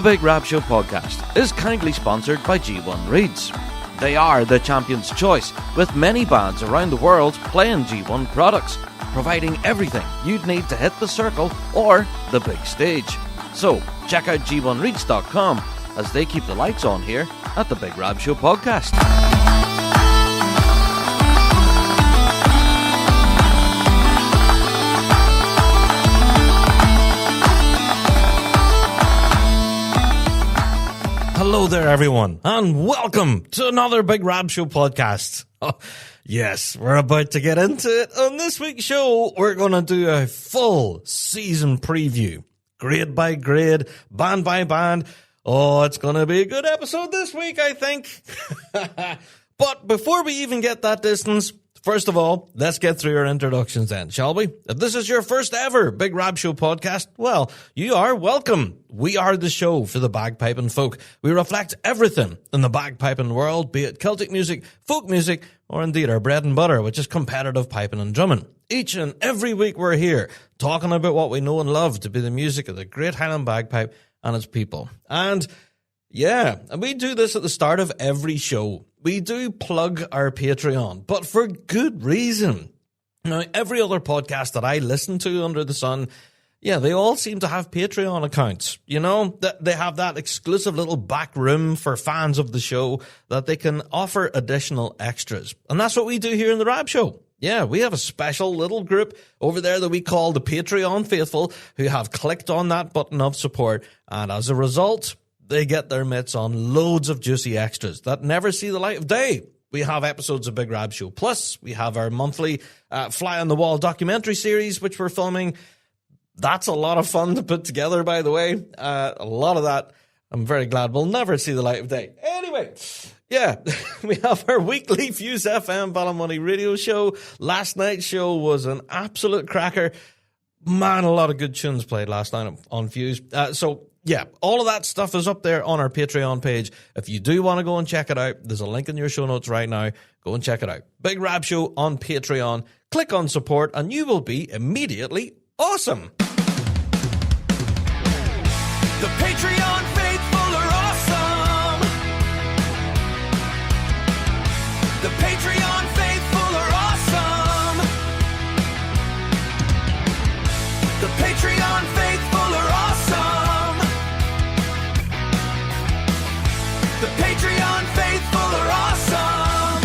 Big Rab Show Podcast is kindly sponsored by G1 Reeds. They are the champion's choice, with many bands around the world playing G1 products, providing everything you'd need to hit the circle or the big stage. So, check out g1reeds.com as they keep the lights on here at the Big Rab Show Podcast. Hello there, everyone, and welcome to another Big Rab Show podcast. Oh, yes, we're about to get into it. On this week's show, we're going to do a full season preview, grade by grade, band by band. Oh, it's going to be a good episode this week, I think. But before we even get that distance, first of all, let's get through our introductions then, shall we? If this is your first ever Big Rab Show podcast, well, you are welcome. We are the show for the bagpiping folk. We reflect everything in the bagpiping world, be it Celtic music, folk music, or indeed our bread and butter, which is competitive piping and drumming. Each and every week we're here talking about what we know and love to be the music of the Great Highland Bagpipe and its people. And yeah, we do this at the start of every show. We do plug our Patreon, but for good reason. Now, every other podcast that I listen to under the sun, yeah, they all seem to have Patreon accounts. You know, they have that exclusive little back room for fans of the show that they can offer additional extras. And that's what we do here in the Rab Show. Yeah, we have a special little group over there that we call the Patreon faithful who have clicked on that button of support. And as a result, they get their mitts on loads of juicy extras that never see the light of day. We have episodes of Big Rab Show Plus. We have our monthly Fly on the Wall documentary series, which we're filming. That's a lot of fun to put together, by the way. A lot of that, I'm very glad, will never see the light of day. Anyway, yeah, we have our weekly Fuse FM Ballymoney radio show. Last night's show was an absolute cracker. Man, a lot of good tunes played last night on Fuse. Yeah, all of that stuff is up there on our Patreon page. If you do want to go and check it out, there's a link in your show notes right now. Go and check it out. Big Rab Show on Patreon. Click on support and you will be immediately awesome. The Patreon faithful are awesome. The Patreon faithful are awesome. The Patreon faithful are awesome. The Patreon faithful are awesome.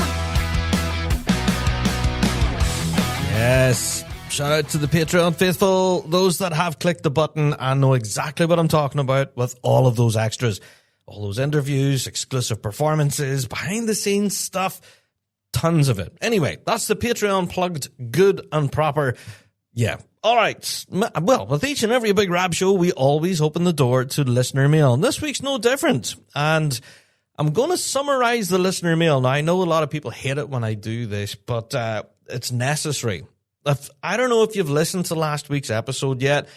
Yes. Shout out to the Patreon faithful, those that have clicked the button and know exactly what I'm talking about with all of those extras. All those interviews, exclusive performances, behind the scenes stuff, tons of it. Anyway, that's the Patreon plugged good and proper. Yeah. All right. Well, with each and every Big Rab Show, we always open the door to listener mail. And this week's no different. And I'm going to summarize the listener mail. Now, I know a lot of people hate it when I do this, but it's necessary. I don't know if you've listened to last week's episode yet,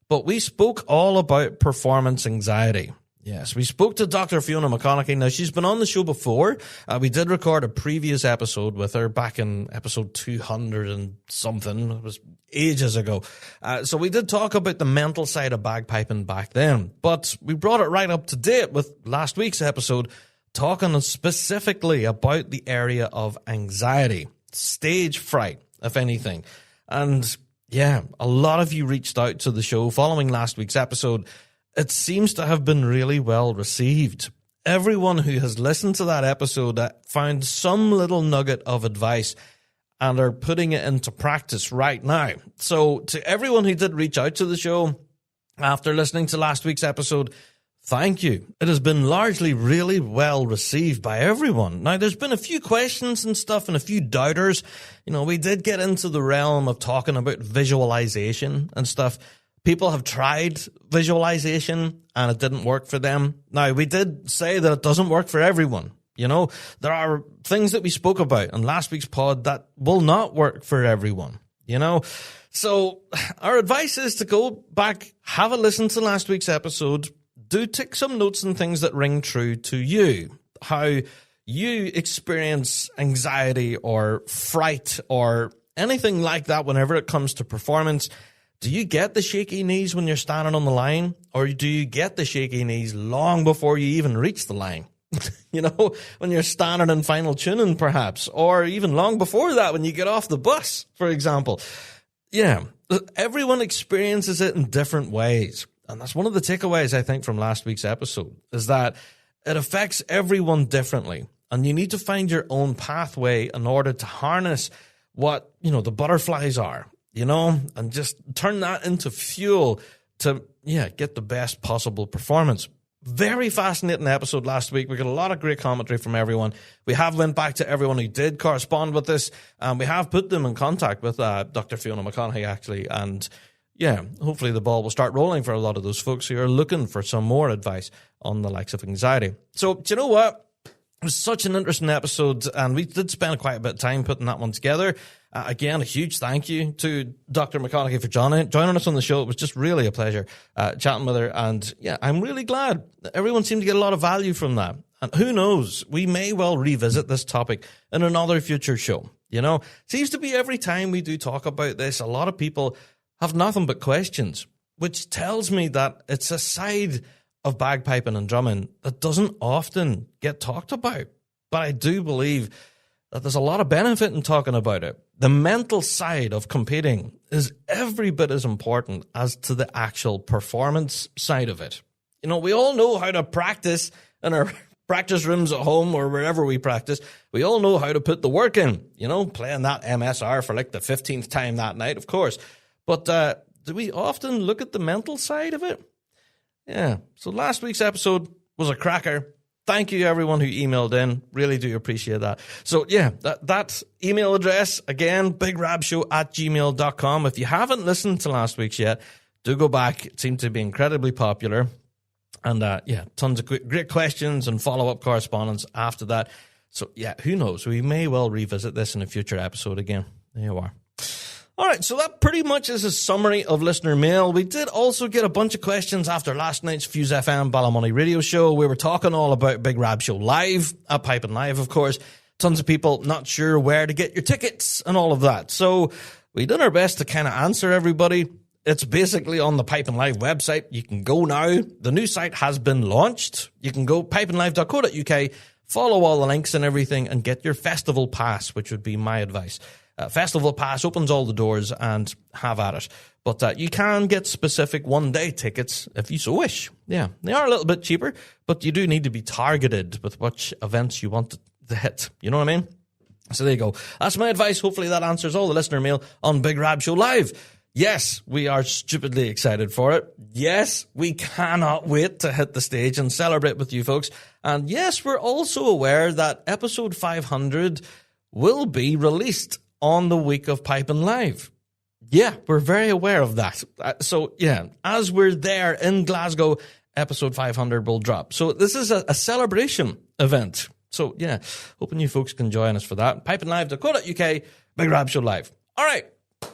but we spoke all about performance anxiety. Yes, we spoke to Dr. Fiona McConaughey. Now, she's been on the show before. We did record a previous episode with her back in episode 200 and something. It was ages ago. So we did talk about the mental side of bagpiping back then, but we brought it right up to date with last week's episode, talking specifically about the area of anxiety, stage fright, if anything. And yeah, a lot of you reached out to the show following last week's episode. It seems to have been really well received. Everyone who has listened to that episode found some little nugget of advice and are putting it into practice right now. So to everyone who did reach out to the show after listening to last week's episode, thank you. It has been largely really well received by everyone. Now, there's been a few questions and stuff and a few doubters. You know, we did get into the realm of talking about visualization and stuff. People have tried visualization and it didn't work for them. Now, we did say that it doesn't work for everyone. You know, there are things that we spoke about in last week's pod that will not work for everyone, you know. So our advice is to go back, have a listen to last week's episode, do take some notes and things that ring true to you, how you experience anxiety or fright or anything like that whenever it comes to performance. Do you get the shaky knees when you're standing on the line, or do you get the shaky knees long before you even reach the line? You know, when you're standing in final tuning, perhaps, or even long before that when you get off the bus, for example. Yeah, everyone experiences it in different ways. And that's one of the takeaways, I think, from last week's episode, is that it affects everyone differently. And you need to find your own pathway in order to harness what, you know, the butterflies are, you know, and just turn that into fuel to, get the best possible performance. Very fascinating episode last week. We got a lot of great commentary from everyone. We have went back to everyone who did correspond with this, and we have put them in contact with Dr. Fiona McConaughey, actually. And hopefully the ball will start rolling for a lot of those folks who are looking for some more advice on the likes of anxiety. So, do you know what? It was such an interesting episode, and we did spend quite a bit of time putting that one together. Again, a huge thank you to Dr. McConaughey for joining us on the show. It was just really a pleasure chatting with her, and I'm really glad everyone seemed to get a lot of value from that. And who knows, we may well revisit this topic in another future show. You know, seems to be every time we do talk about this, a lot of people have nothing but questions, which tells me that it's a side of bagpiping and drumming that doesn't often get talked about. But I do believe that there's a lot of benefit in talking about it. The mental side of competing is every bit as important as to the actual performance side of it. You know, we all know how to practice in our practice rooms at home or wherever we practice. We all know how to put the work in, you know, playing that MSR for like the 15th time that night, of course. But do we often look at the mental side of it? Yeah, so last week's episode was a cracker. Thank you, everyone who emailed in. Really do appreciate that. So, that email address, again, bigrabshow@gmail.com. If you haven't listened to last week's yet, do go back. It seemed to be incredibly popular. And, tons of great questions and follow-up correspondence after that. So, who knows? We may well revisit this in a future episode again. There you are. All right, so that pretty much is a summary of listener mail. We did also get a bunch of questions after last night's Fuse FM Ballymoney radio show. We were talking all about Big Rab Show Live, at Piping Live, of course. Tons of people not sure where to get your tickets and all of that. So we did our best to kind of answer everybody. It's basically on the Piping Live website. You can go now. The new site has been launched. You can go pipinglive.co.uk, follow all the links and everything, and get your festival pass, which would be my advice. Festival Pass opens all the doors, and have at it. But you can get specific one-day tickets if you so wish. Yeah, they are a little bit cheaper, but you do need to be targeted with which events you want to hit. You know what I mean? So there you go. That's my advice. Hopefully that answers all the listener mail on Big Rab Show Live. Yes, we are stupidly excited for it. Yes, we cannot wait to hit the stage and celebrate with you folks. And yes, we're also aware that episode 500 will be released on the week of Piping Live. Yeah, we're very aware of that. So, as we're there in Glasgow, episode 500 will drop. So this is a celebration event. So, hoping you folks can join us for that. pipinglive.co.uk, Big Rab Show Live. All right.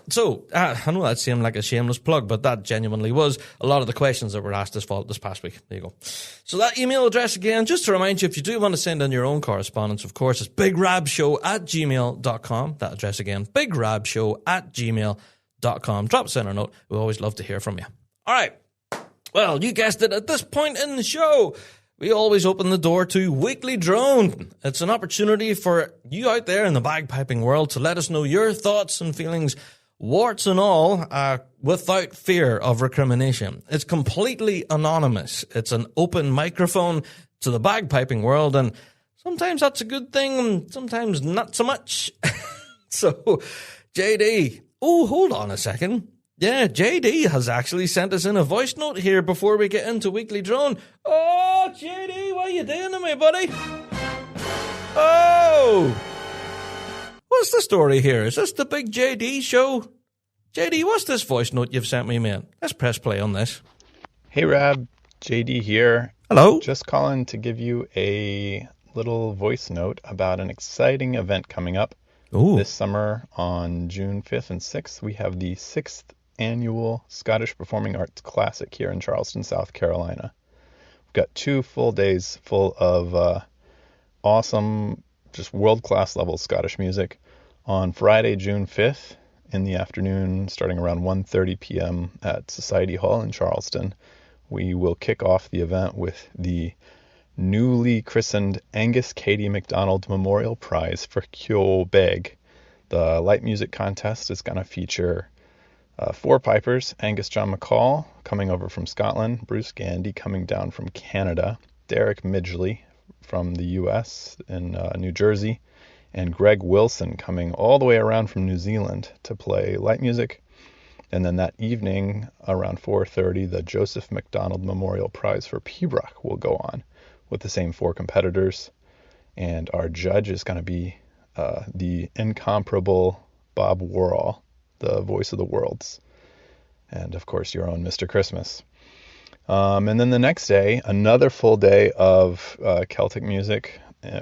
So, I know that seemed like a shameless plug, but that genuinely was a lot of the questions that were asked this past week. There you go. So that email address again, just to remind you, if you do want to send in your own correspondence, of course, it's bigrabshow@gmail.com. That address again, bigrabshow@gmail.com. Drop us in a note. We always love to hear from you. All right. Well, you guessed it. At this point in the show, we always open the door to Weekly Drone. It's an opportunity for you out there in the bagpiping world to let us know your thoughts and feelings, warts and all, without fear of recrimination. It's completely anonymous. It's an open microphone to the bagpiping world, and sometimes that's a good thing, and sometimes not so much. So, JD, hold on a second. Yeah, JD has actually sent us in a voice note here before we get into Weekly Drone. Oh, JD, what are you doing to me, buddy? Oh! What's the story here? Is this the big JD show? JD, what's this voice note you've sent me, man? Let's press play on this. Hey, Rab. JD here. Hello. Just calling to give you a little voice note about an exciting event coming up. Ooh. This summer on June 5th and 6th, we have the 6th annual Scottish Performing Arts Classic here in Charleston, South Carolina. We've got 2 full days full of awesome, just world-class level Scottish music on Friday, June 5th, in the afternoon, starting around 1:30 p.m. at Society Hall in Charleston. We will kick off the event with the newly christened Angus Katie MacDonald Memorial Prize for Kyo Beg. The light music contest is going to feature 4 pipers: Angus John McCall coming over from Scotland, Bruce Gandy coming down from Canada, Derek Midgley from the U.S. in New Jersey, and Greg Wilson coming all the way around from New Zealand to play light music. And then that evening around 4:30, the Joseph MacDonald Memorial Prize for Pembroke will go on with the same 4 competitors. And our judge is going to be the incomparable Bob Worrall, the voice of the worlds, and of course your own Mr. Christmas. And then the next day, another full day of Celtic music.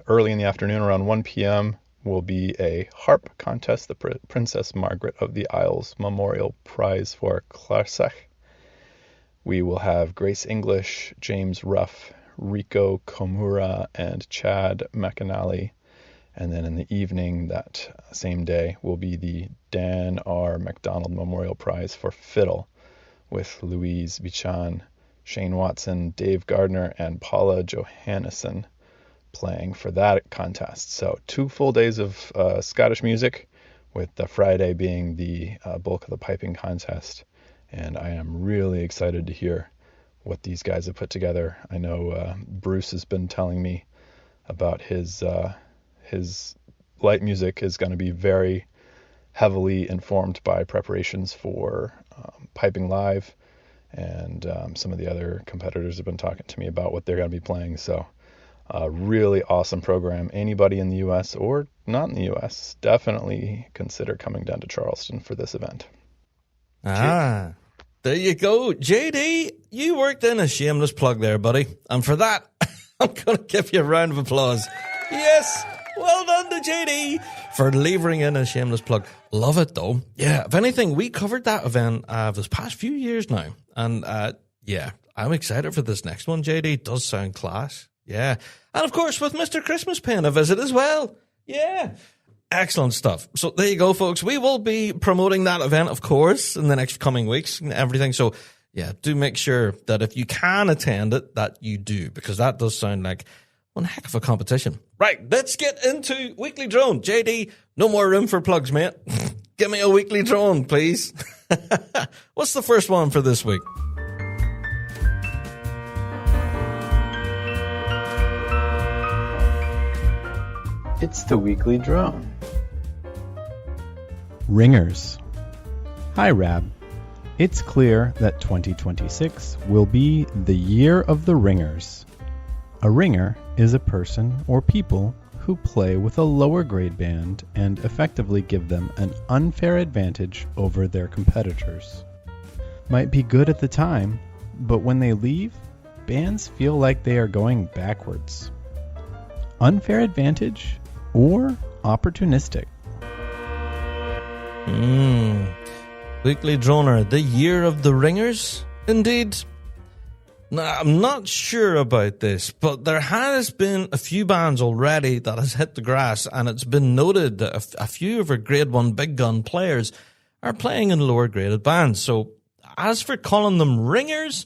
Early in the afternoon, around 1 p.m., will be a harp contest, the Princess Margaret of the Isles Memorial Prize for Clarsach. We will have Grace English, James Ruff, Rico Komura, and Chad McAnally. And then in the evening that same day will be the Dan R. MacDonald Memorial Prize for Fiddle with Louise Bichan, Shane Watson, Dave Gardner, and Paula Johannesson playing for that contest. So 2 full days of Scottish music, with the Friday being the bulk of the piping contest. And I am really excited to hear what these guys have put together. I know Bruce has been telling me about his light music is going to be very heavily informed by preparations for piping live, and some of the other competitors have been talking to me about what they're going to be playing. So a really awesome program. Anybody in the U.S. or not in the U.S., definitely consider coming down to Charleston for this event. There you go. JD, you worked in a shameless plug there, buddy. And for that, I'm going to give you a round of applause. Yes. Well done to JD for levering in a shameless plug. Love it, though. Yeah, if anything, we covered that event this past few years now. And, yeah, I'm excited for this next one, JD. It does sound class. Yeah. And, of course, with Mr. Christmas paying a visit as well. Yeah. Excellent stuff. So there you go, folks. We will be promoting that event, of course, in the next coming weeks and everything. So, yeah, do make sure that if you can attend it, that you do, because that does sound like one heck of a competition. Right, let's get into Weekly Drone. JD, no more room for plugs, mate. Give me a Weekly Drone, please. What's the first one for this week? It's the Weekly Drone. Ringers. Hi, Rab. It's clear that 2026 will be the year of the ringers. A ringer is a person or people who play with a lower grade band and effectively give them an unfair advantage over their competitors. Might be good at the time, but when they leave, bands feel like they are going backwards. Unfair advantage or opportunistic? Weekly Droner, the year of the ringers? Indeed. Now, I'm not sure about this, but there has been a few bands already that has hit the grass, and it's been noted that a few of our Grade 1 big gun players are playing in lower graded bands. So as for calling them ringers,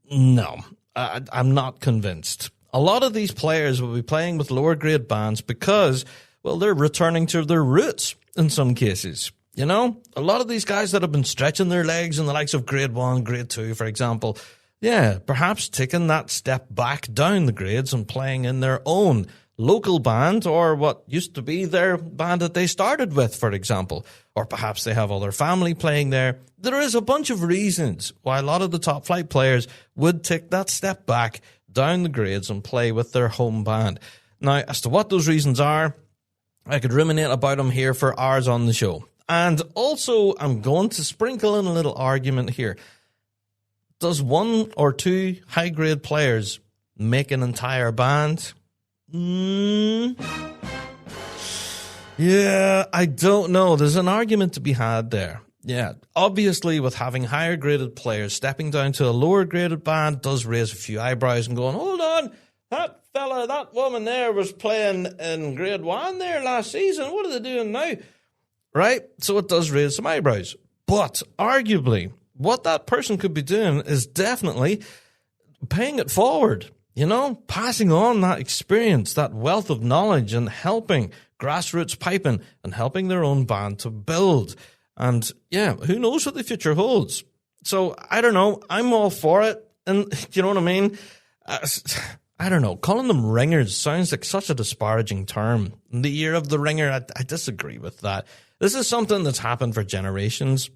no, I'm not convinced. A lot of these players will be playing with lower grade bands because, well, they're returning to their roots in some cases. You know, a lot of these guys that have been stretching their legs in the likes of Grade 1, Grade 2, for example, yeah, perhaps taking that step back down the grades and playing in their own local band, or what used to be their band that they started with, for example. Or perhaps they have other family playing there. There is a bunch of reasons why a lot of the top flight players would take that step back down the grades and play with their home band. Now, as to what those reasons are, I could ruminate about them here for hours on the show. And also, I'm going to sprinkle in a little argument here. Does one or two high-grade players make an entire band? Yeah, I don't know. There's an argument to be had there. Yeah, obviously with having higher graded players stepping down to a lower graded band does raise a few eyebrows and going, hold on, that woman there was playing in Grade 1 there last season. What are they doing now? right? So it does raise some eyebrows. But arguably, what that person could be doing is definitely paying it forward, passing on that experience, that wealth of knowledge, and helping grassroots piping and helping their own band to build. And yeah, who knows what the future holds? So I don't know. I'm all for it. And you know what I mean? I don't know. Calling them ringers sounds like such a disparaging term. In the year of the ringer, I disagree with that. This is something that's happened for generations.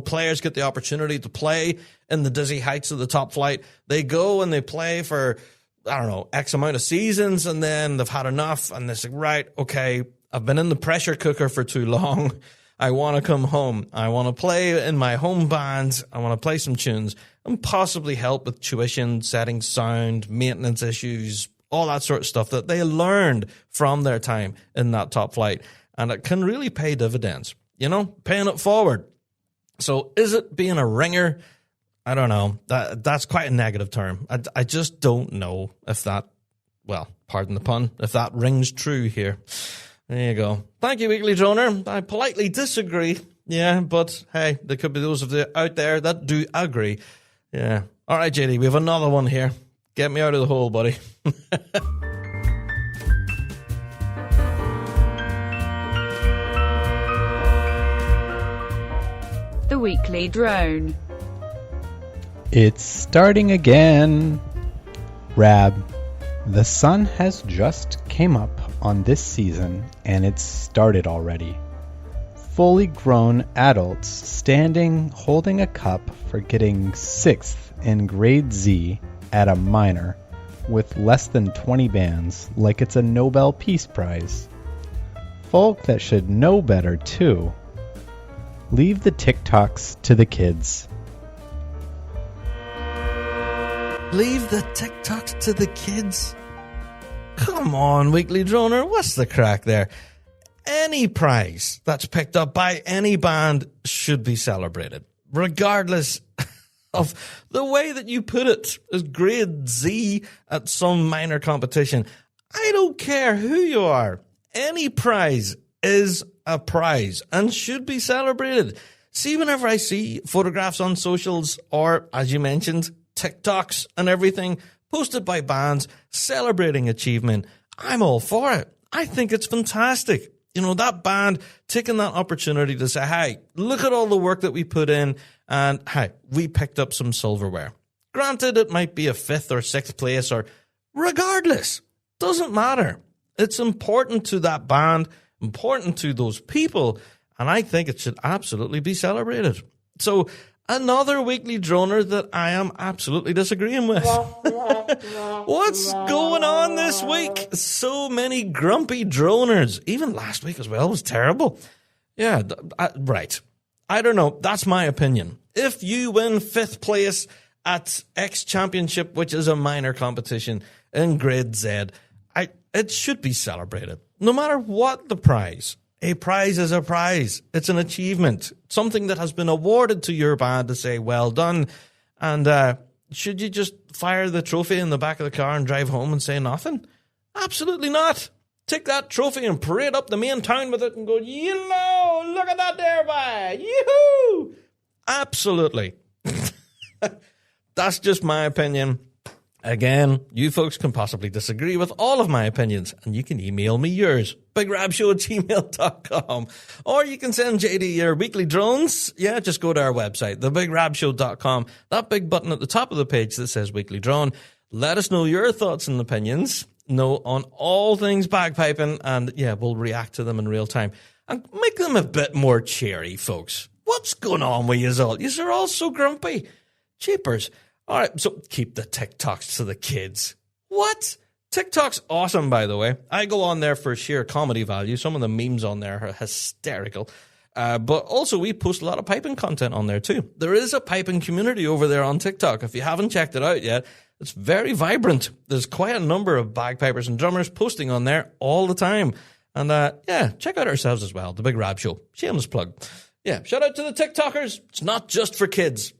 Players get the opportunity to play in the dizzy heights of the top flight. They go and they play for, X amount of seasons, and then they've had enough, and they're like, right, okay, I've been in the pressure cooker for too long. I want to come home. I want to play in my home band. I want to play some tunes and possibly help with tuition, setting sound, maintenance issues, all that sort of stuff that they learned from their time in that top flight. And it can really pay dividends, paying it forward. So is it being a ringer? I don't know. That's quite a negative term. I just don't know if that, pardon the pun, if that rings true here. There you go. Thank you, Weekly Droner. I politely disagree. Yeah, but hey, there could be those of you out there that do agree. Yeah. All right, JD, we have another one here. Get me out of the hole, buddy. The Weekly Drone. It's starting again. Rab, the sun has just came up on this season, and it's started already. Fully grown adults standing holding a cup for getting 6th in grade Z at a minor with less than 20 bands like it's a Nobel Peace Prize. Folk that should know better too. Leave the TikToks to the kids. Leave the TikToks to the kids? Come on, Weekly Droner, what's the crack there? Any prize that's picked up by any band should be celebrated, regardless of the way that you put it as grade Z at some minor competition. I don't care who you are. Any prize is a prize and should be celebrated. See, whenever I see photographs on socials or, as you mentioned, TikToks and everything posted by bands celebrating achievement, I'm all for it. I think it's fantastic. That band taking that opportunity to say, hey, look at all the work that we put in, and hey, we picked up some silverware. Granted, it might be a 5th or 6th place, or regardless, doesn't matter. It's important to that band, important to those people, and I think it should absolutely be celebrated. So, another Weekly Droner that I am absolutely disagreeing with. What's going on this week? So many grumpy droners. Even last week as well was terrible. Yeah, right. I don't know. That's my opinion. If you win 5th place at X Championship, which is a minor competition in grade Z, it should be celebrated. No matter what the prize. A prize is a prize. It's an achievement. Something that has been awarded to your band to say, well done. And should you just fire the trophy in the back of the car and drive home and say nothing? Absolutely not. Take that trophy and parade up the main town with it and go, look at that there, boy. Yoo-hoo! Absolutely. That's just my opinion. Again, you folks can possibly disagree with all of my opinions, and you can email me yours, bigrabshow@gmail.com, or you can send JD your weekly drones. Yeah, just go to our website, thebigrabshow.com, that big button at the top of the page that says weekly drone. Let us know your thoughts and opinions, on all things bagpiping, and yeah, we'll react to them in real time and make them a bit more cheery, folks. What's going on with yous all? Yous are all so grumpy. Cheapers. All right, so keep the TikToks to the kids. What? TikTok's awesome, by the way. I go on there for sheer comedy value. Some of the memes on there are hysterical. But also, we post a lot of piping content on there, too. There is a piping community over there on TikTok. If you haven't checked it out yet, it's very vibrant. There's quite a number of bagpipers and drummers posting on there all the time. And yeah, check out ourselves as well, The Big Rab Show. Shameless plug. Yeah, shout out to the TikTokers. It's not just for kids.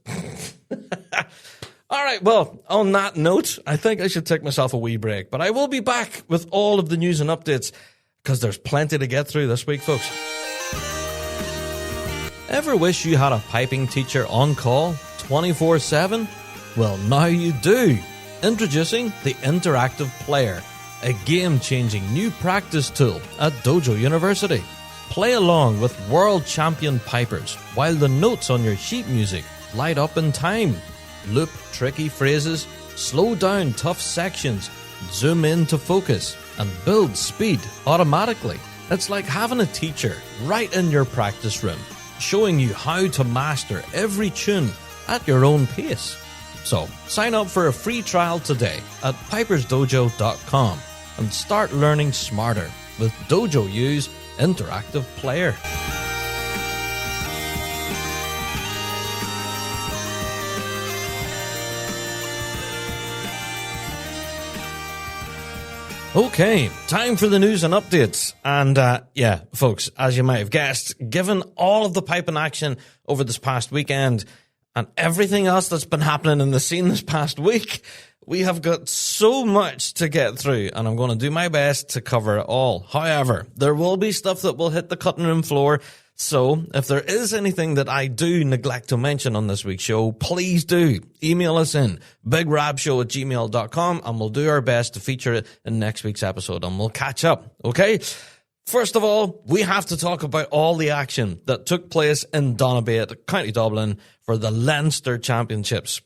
All right, well, on that note, I think I should take myself a wee break. But I will be back with all of the news and updates because there's plenty to get through this week, folks. Ever wish you had a piping teacher on call 24/7? Well, now you do. Introducing the Interactive Player, a game-changing new practice tool at Dojo University. Play along with world champion pipers while the notes on your sheet music light up in time. Loop tricky phrases, slow down tough sections, zoom in to focus, and build speed automatically. It's like having a teacher right in your practice room, showing you how to master every tune at your own pace. So, sign up for a free trial today at pipersdojo.com and start learning smarter with Dojo U's Interactive Player. Okay, time for the news and updates. And yeah, folks, as you might have guessed, given all of the piping action over this past weekend and everything else that's been happening in the scene this past week, we have got so much to get through, and I'm going to do my best to cover it all. However, there will be stuff that will hit the cutting room floor, so if there is anything that I do neglect to mention on this week's show, please do email us in bigrabshow@gmail.com, and we'll do our best to feature it in next week's episode, and we'll catch up, okay? First of all, we have to talk about all the action that took place in Donabate, County Dublin, for the Leinster Championships.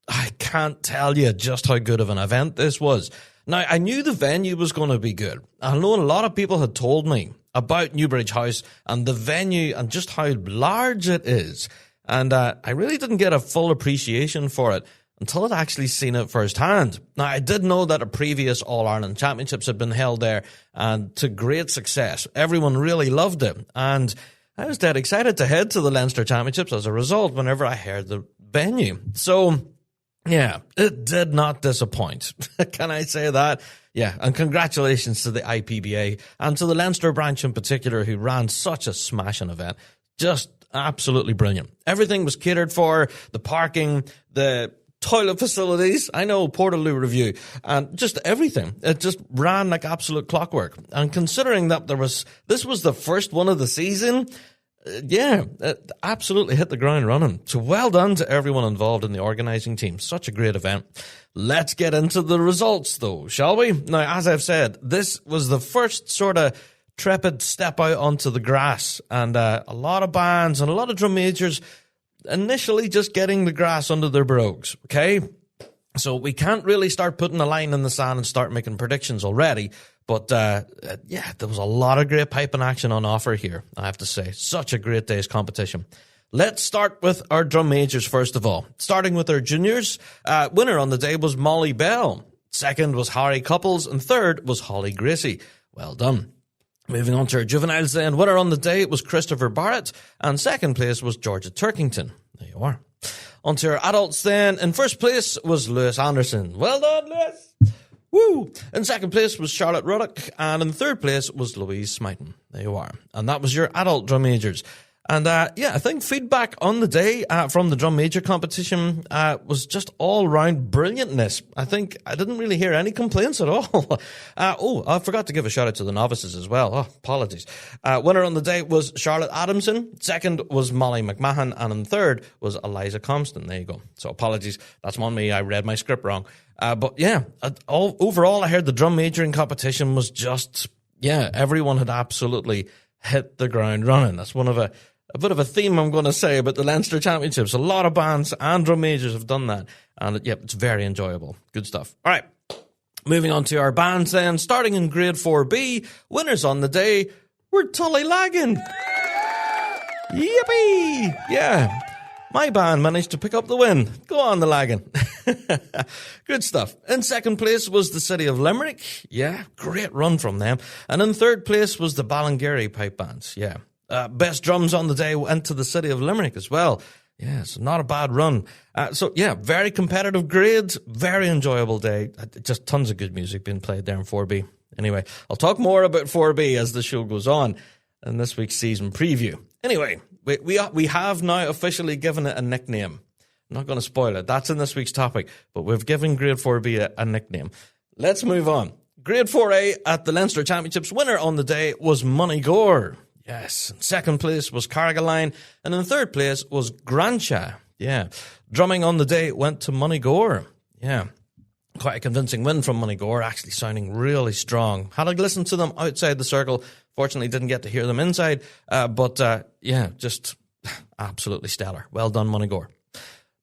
I can't tell you just how good of an event this was. Now, I knew the venue was going to be good. I know a lot of people had told me about Newbridge House and the venue and just how large it is. And I really didn't get a full appreciation for it until I'd actually seen it firsthand. Now, I did know that a previous All-Ireland Championships had been held there, and to great success. Everyone really loved it. And I was dead excited to head to the Leinster Championships as a result whenever I heard the venue. So, yeah, it did not disappoint. Can I say that? Yeah, and congratulations to the IPBA and to the Leinster branch in particular, who ran such a smashing event. Just absolutely brilliant. Everything was catered for, the parking, the toilet facilities, I know, Portaloo review, and just everything. It just ran like absolute clockwork. And considering that this was the first one of the season, yeah, it absolutely hit the ground running. So well done to everyone involved in the organising team. Such a great event. Let's get into the results, though, shall we? Now, as I've said, this was the first sort of trepid step out onto the grass, and a lot of bands and a lot of drum majors initially just getting the grass under their brogues, okay? So we can't really start putting a line in the sand and start making predictions already. But, yeah, there was a lot of great piping action on offer here, I have to say. Such a great day's competition. Let's start with our drum majors, first of all. Starting with our juniors, winner on the day was Molly Bell. Second was Harry Couples, and third was Holly Gracie. Well done. Moving on to our juveniles then, winner on the day was Christopher Barrett, and second place was Georgia Turkington. There you are. On to our adults then. In first place was Lewis Anderson. Well done, Lewis. Woo! In second place was Charlotte Ruddock, and in third place was Louise Smyton. There you are. And that was your adult drum majors. And yeah, I think feedback on the day from the drum major competition was just all round brilliantness. I think I didn't really hear any complaints at all. Oh, I forgot to give a shout out to the novices as well. Oh, apologies. Winner on the day was Charlotte Adamson. Second was Molly McMahon, and in third was Eliza Compston. There you go. So apologies. That's on me. I read my script wrong. But yeah, overall, I heard the drum majoring competition was just, yeah, everyone had absolutely hit the ground running. That's one of a bit of a theme I'm going to say about the Leinster Championships. A lot of bands and drum majors have done that. And yeah, it's very enjoyable. Good stuff. All right. Moving on to our bands then. Starting in grade 4B, winners on the day were Tully Lagan. Yippee! Yeah. My band managed to pick up the win. Go on, the Lagan. Good stuff. In second place was the City of Limerick. Yeah, great run from them. And in third place was the Ballingeary Pipe Bands. Yeah. Best drums on the day went to the City of Limerick as well. Yeah, so not a bad run. So yeah, very competitive grades, very enjoyable day. Just tons of good music being played there in 4B. Anyway, I'll talk more about 4B as the show goes on in this week's season preview. Anyway, we have now officially given it a nickname. I'm not going to spoil it. That's in this week's topic, but we've given grade 4B a nickname. Let's move on. Grade 4A at the Leinster Championships, winner on the day was Money Gore. Yes. In second place was Carrigaline, and in third place was Grancha. Yeah. Drumming on the day went to Moneygore. Yeah. Quite a convincing win from Moneygore, actually sounding really strong. Had I listened to them outside the circle, fortunately didn't get to hear them inside, but just absolutely stellar. Well done, Moneygore.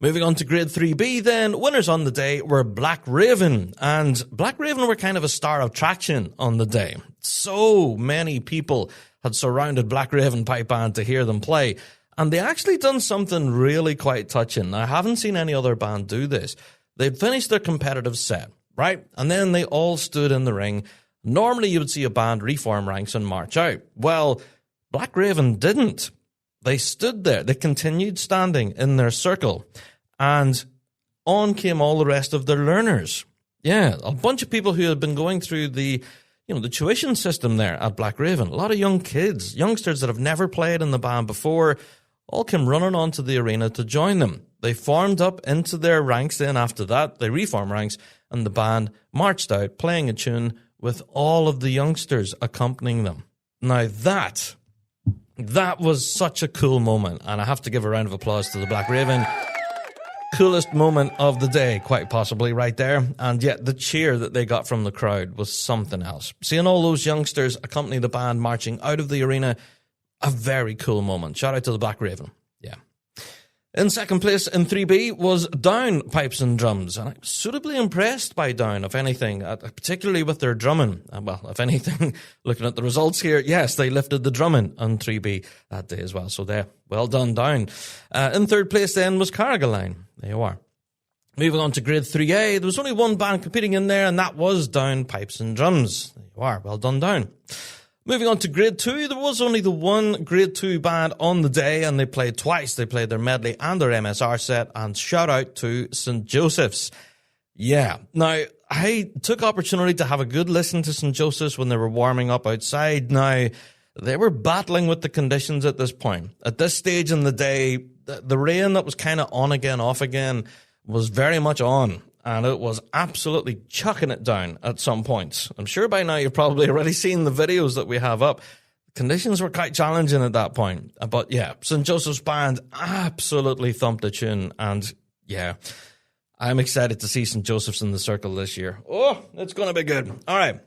Moving on to Grade 3B then, winners on the day were Black Raven, and Black Raven were kind of a star attraction on the day. So many people had surrounded Black Raven Pipe Band to hear them play, and they actually done something really quite touching. I haven't seen any other band do this. They'd finished their competitive set, right? And then they all stood in the ring. Normally you would see a band reform ranks and march out. Well, Black Raven didn't. They stood there. They continued standing in their circle. And on came all the rest of their learners. Yeah, a bunch of people who had been going through the tuition system there at Black Raven. A lot of young kids, youngsters that have never played in the band before, all came running onto the arena to join them. They formed up into their ranks then after that. They reformed ranks, and the band marched out playing a tune with all of the youngsters accompanying them. Now that was such a cool moment, and I have to give a round of applause to the Black Raven. Coolest moment of the day, quite possibly, right there. And yet the cheer that they got from the crowd was something else. Seeing all those youngsters accompany the band marching out of the arena, a very cool moment. Shout out to the Black Raven. Yeah. In second place in 3B was Down Pipes and Drums, and I'm suitably impressed by Down, if anything, particularly with their drumming. Well, if anything, looking at the results here, yes, they lifted the drumming on 3B that day as well, so there, well done, Down. In third place then was Carrigaline. There you are. Moving on to Grade 3A, there was only one band competing in there, and that was Down Pipes and Drums. There you are, well done, Down. Moving on to Grade 2, there was only the one Grade 2 band on the day, and they played twice. They played their medley and their MSR set, and shout out to St. Joseph's. Yeah. Now, I took opportunity to have a good listen to St. Joseph's when they were warming up outside. Now, they were battling with the conditions at this point. At this stage in the day, the rain that was kind of on again, off again, was very much on. And it was absolutely chucking it down at some points. I'm sure by now you've probably already seen the videos that we have up. Conditions were quite challenging at that point. But yeah, St. Joseph's Band absolutely thumped a tune. And yeah, I'm excited to see St. Joseph's in the circle this year. Oh, it's going to be good. All right.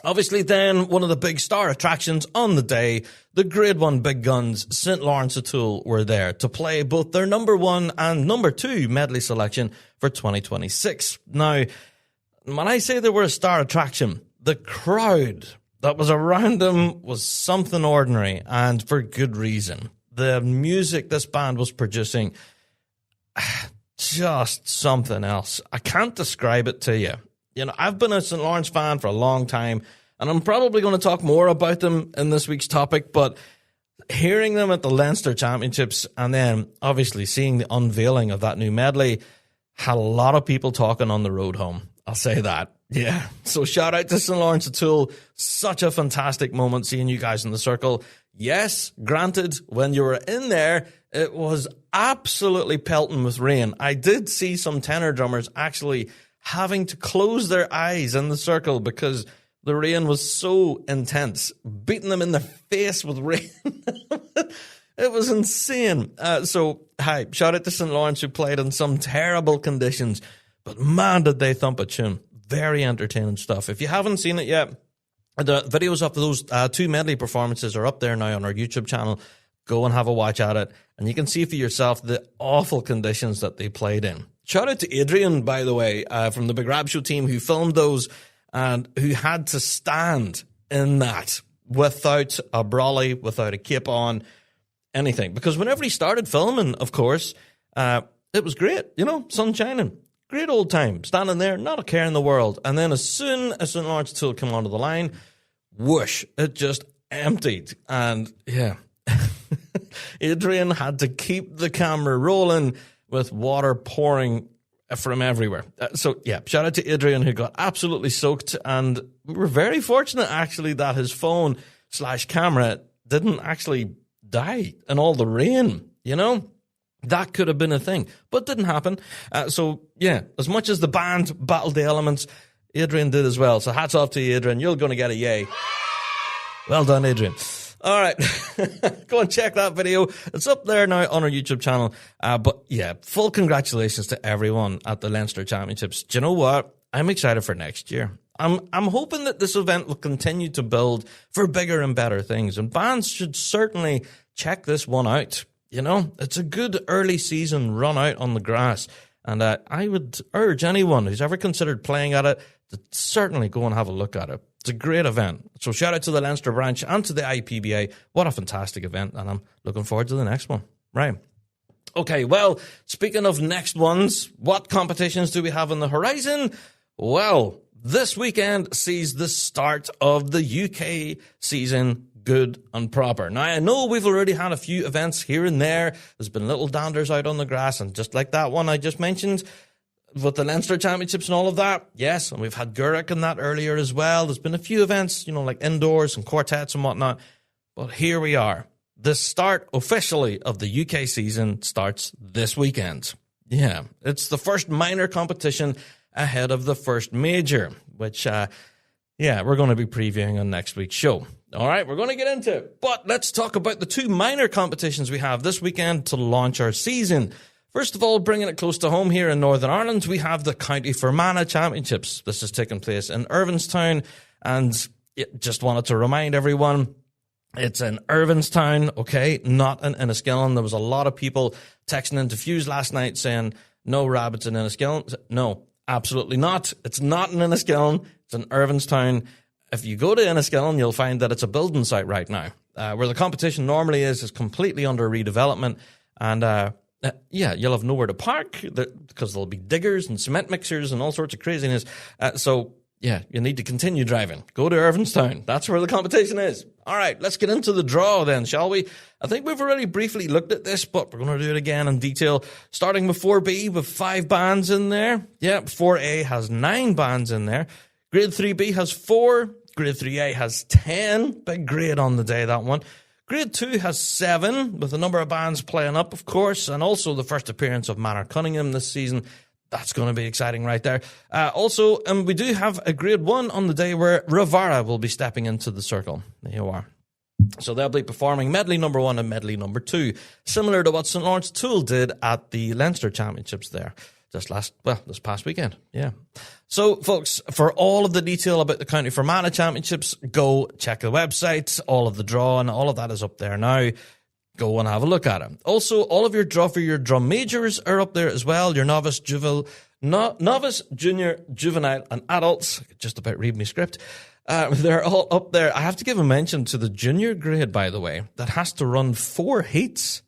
Obviously then, one of the big star attractions on the day, the Grade 1 Big Guns, St. Lawrence O'Toole, were there to play both their number 1 and number 2 medley selection for 2026. Now, when I say they were a star attraction, the crowd that was around them was something ordinary, and for good reason. The music this band was producing, just something else. I can't describe it to you. You know, I've been a St. Lawrence fan for a long time, and I'm probably going to talk more about them in this week's topic, but hearing them at the Leinster Championships and then obviously seeing the unveiling of that new medley had a lot of people talking on the road home. I'll say that. Yeah. So shout out to St. Lawrence O'Toole. Such a fantastic moment seeing you guys in the circle. Yes, granted, when you were in there, it was absolutely pelting with rain. I did see some tenor drummers actually having to close their eyes in the circle because the rain was so intense, beating them in the face with rain. It was insane. Hi, shout out to St. Lawrence who played in some terrible conditions, but man, did they thump a tune. Very entertaining stuff. If you haven't seen it yet, the videos of those 2 medley performances are up there now on our YouTube channel. Go and have a watch at it, and you can see for yourself the awful conditions that they played in. Shout out to Adrian, by the way, from the Big Rab Show team who filmed those and who had to stand in that without a brolly, without a cape on, anything. Because whenever he started filming, of course, it was great, you know, sun shining. Great old time, standing there, not a care in the world. And then as soon as St. Lawrence O'Toole came onto the line, whoosh, it just emptied. And yeah, Adrian had to keep the camera rolling with water pouring from everywhere. So yeah, shout out to Adrian who got absolutely soaked, and we were very fortunate actually that his phone / camera didn't actually die in all the rain, you know? That could have been a thing, but didn't happen. So yeah, as much as the band battled the elements, Adrian did as well. So hats off to you, Adrian. You're going to get a yay. Well done, Adrian. All right. Go and check that video. It's up there now on our YouTube channel. But yeah, full congratulations to everyone at the Leinster Championships. Do you know what? I'm excited for next year. I'm hoping that this event will continue to build for bigger and better things. And bands should certainly check this one out. You know, it's a good early season run out on the grass. And I would urge anyone who's ever considered playing at it to certainly go and have a look at it. It's a great event. So shout out to the Leinster branch and to the IPBA. What a fantastic event. And I'm looking forward to the next one. Right. Okay, well, speaking of next ones, what competitions do we have on the horizon? Well, this weekend sees the start of the UK season good and proper. Now, I know we've already had a few events here and there. There's been little danders out on the grass, and just like that one I just mentioned, with the Leinster Championships and all of that, yes, and we've had Gurrick and that earlier as well. There's been a few events, you know, like indoors and quartets and whatnot. But here we are. The start officially of the UK season starts this weekend. Yeah, it's the first minor competition ahead of the first major, which, we're going to be previewing on next week's show. All right, we're going to get into it. But let's talk about the two minor competitions we have this weekend to launch our season. First of all, bringing it close to home here in Northern Ireland, we have the County Fermanagh Championships. This is taking place in Irvinstown, and just wanted to remind everyone, it's in Irvinstown, okay, not in Enniskillen. There was a lot of people texting into Fuse last night saying, no, Rab, it's in Enniskillen. No, absolutely not. It's not in Enniskillen. It's in Irvinstown. If you go to Enniskillen, you'll find that it's a building site right now. Where the competition normally is completely under redevelopment, and you'll have nowhere to park because there'll be diggers and cement mixers and all sorts of craziness. You need to continue driving. Go to Irvinstown. That's where the competition is. All right, let's get into the draw then, shall we? I think we've already briefly looked at this, but we're going to do it again in detail. Starting with 4B with 5 bands in there. Yeah, 4A has 9 bands in there. Grade 3B has 4. Grade 3A has 10. Big grade on the day, that one. Grade 2 has 7, with a number of bands playing up, of course, and also the first appearance of Manor Cunningham this season. That's going to be exciting right there. We do have a Grade 1 on the day where Ravara will be stepping into the circle. There you are. So they'll be performing medley number 1 and medley number 2, similar to what St. Lawrence Tool did at the Leinster Championships there. This past weekend. Yeah. So, folks, for all of the detail about the County Fermanagh Championships, go check the website. All of the draw and all of that is up there now. Go and have a look at it. Also, all of your draw for your drum majors are up there as well. Your novice, junior, juvenile, and adults. I could just about read my script. They're all up there. I have to give a mention to the junior grade, by the way, that has to run 4 heats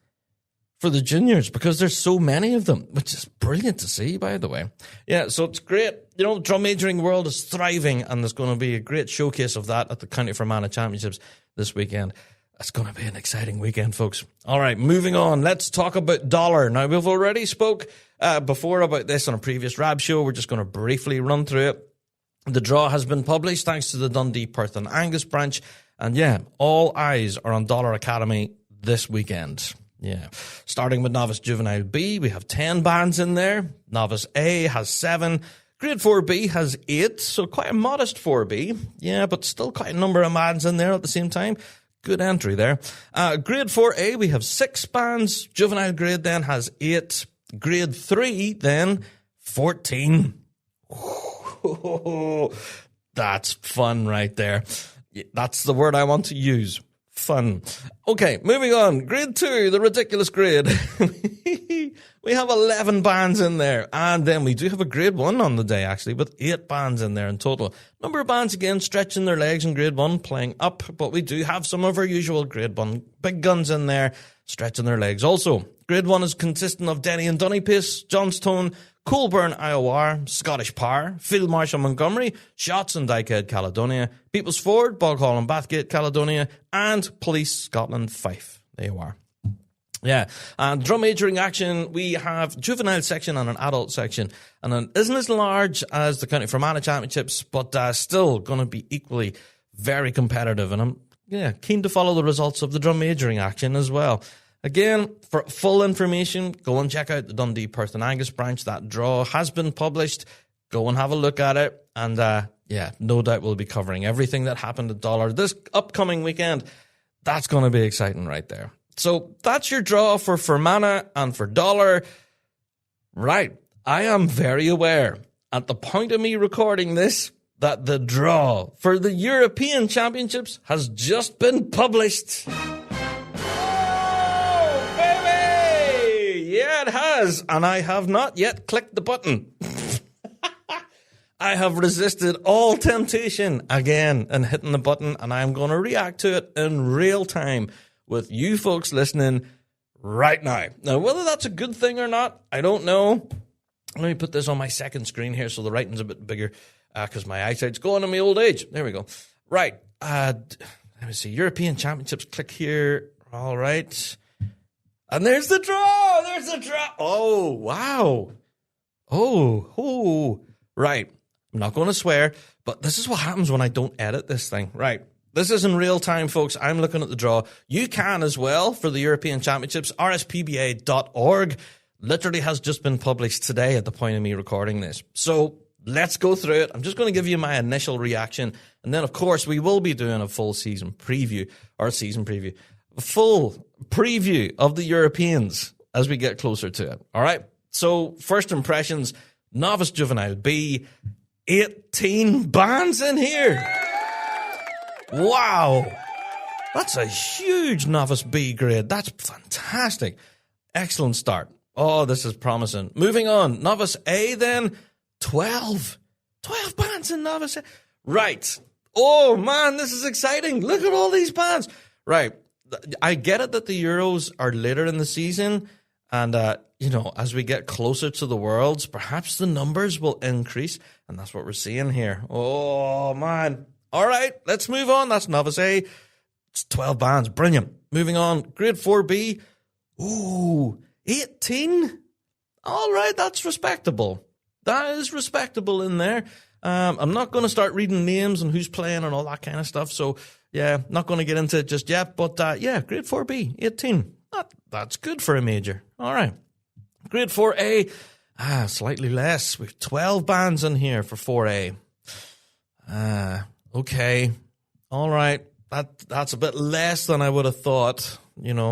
for the juniors because there's so many of them, which is brilliant to see, by the way. Yeah, so it's great. You know, the drum majoring world is thriving, and there's going to be a great showcase of that at the County Fermanagh Championships this weekend. It's going to be an exciting weekend, folks. All right, moving on. Let's talk about Dollar. Now, we've already spoke before about this on a previous Rab show. We're just going to briefly run through it. The draw has been published thanks to the Dundee, Perth and Angus branch. And yeah, all eyes are on Dollar Academy this weekend. Yeah. Starting with Novice Juvenile B, we have 10 bands in there. Novice A has 7. Grade 4B has 8, so quite a modest 4B. Yeah, but still quite a number of bands in there at the same time. Good entry there. Grade 4A, we have 6 bands. Juvenile grade then has 8. Grade 3 then, 14. That's fun right there. That's the word I want to use. Fun. Okay, moving on. Grade 2, the ridiculous grade. We have 11 bands in there. And then we do have a grade 1 on the day, actually, with 8 bands in there in total. Number of bands, again, stretching their legs in grade 1, playing up. But we do have some of our usual grade 1 big guns in there, stretching their legs also. Grade 1 is consisting of Denny and Dunnypace, Johnstone, Coolburn, IOR, Scottish Power, Field Marshal Montgomery, Shots and Dykehead, Caledonia, People's Ford, Boghall and Bathgate, Caledonia, and Police Scotland, Fife. There you are. Yeah, and drum majoring action, we have juvenile section and an adult section, and it isn't as large as the County Fermanagh Championships, but still going to be equally very competitive, and I'm keen to follow the results of the drum majoring action as well. Again, for full information, go and check out the Dundee, Perth and Angus branch. That draw has been published. Go and have a look at it. And no doubt we'll be covering everything that happened at Dollar this upcoming weekend. That's going to be exciting right there. So that's your draw for Fermanagh and for Dollar. Right. I am very aware at the point of me recording this that the draw for the European Championships has just been published. Oh, baby! Yeah, it has. And I have not yet clicked the button. I have resisted all temptation again in hitting the button, and I'm going to react to it in real time with you folks listening right now. Now, whether that's a good thing or not, I don't know. Let me put this on my second screen here so the writing's a bit bigger because my eyesight's going in my old age. There we go. Right. Let me see. European Championships. Click here. All right. And there's the draw. There's the draw. Oh, wow. Oh. Right. I'm not going to swear, but this is what happens when I don't edit this thing. Right. This is in real time, folks. I'm looking at the draw. You can as well for the European Championships. rspba.org literally has just been published today at the point of me recording this. So let's go through it. I'm just going to give you my initial reaction. And then, of course, we will be doing a full season preview, a full preview of the Europeans as we get closer to it. All right. So first impressions, Novice Juvenile B, 18 bands in here. Wow. That's a huge Novice B grade. That's fantastic. Excellent start. Oh, this is promising. Moving on. Novice A then, 12. 12 bands in Novice A. Right. Oh, man, this is exciting. Look at all these bands. Right. I get it that the Euros are later in the season. And, as we get closer to the Worlds, perhaps the numbers will increase. And that's what we're seeing here. Oh, man. All right, let's move on. That's Novice A. It's 12 bands. Brilliant. Moving on. Grade 4B. Ooh, 18. All right, that's respectable. That is respectable in there. I'm not going to start reading names and who's playing and all that kind of stuff. So, yeah, not going to get into it just yet. But, grade 4B, 18. That's good for a major. All right. Grade 4A. Slightly less. We've 12 bands in here for 4A. Okay. All right. That's a bit less than I would have thought,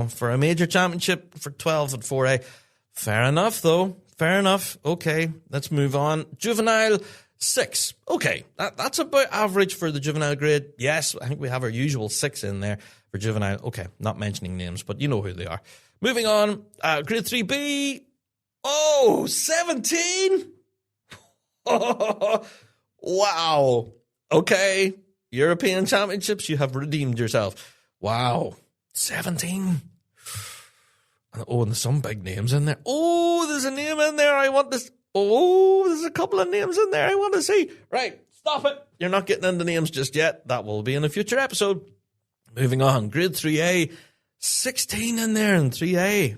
for a major championship for 12 at 4A. Fair enough, though. Fair enough. Okay. Let's move on. Juvenile 6. Okay. That's about average for the juvenile grade. Yes, I think we have our usual 6 in there for juvenile. Okay. Not mentioning names, but you know who they are. Moving on. Grade 3B. Oh, 17. Wow. Okay. European Championships, you have redeemed yourself. Wow. 17. Oh, and there's some big names in there. Oh, there's a name in there. I want this. Oh, there's a couple of names in there I want to see. Right. Stop it. You're not getting into names just yet. That will be in a future episode. Moving on. Grade 3A. 16 in there in 3A.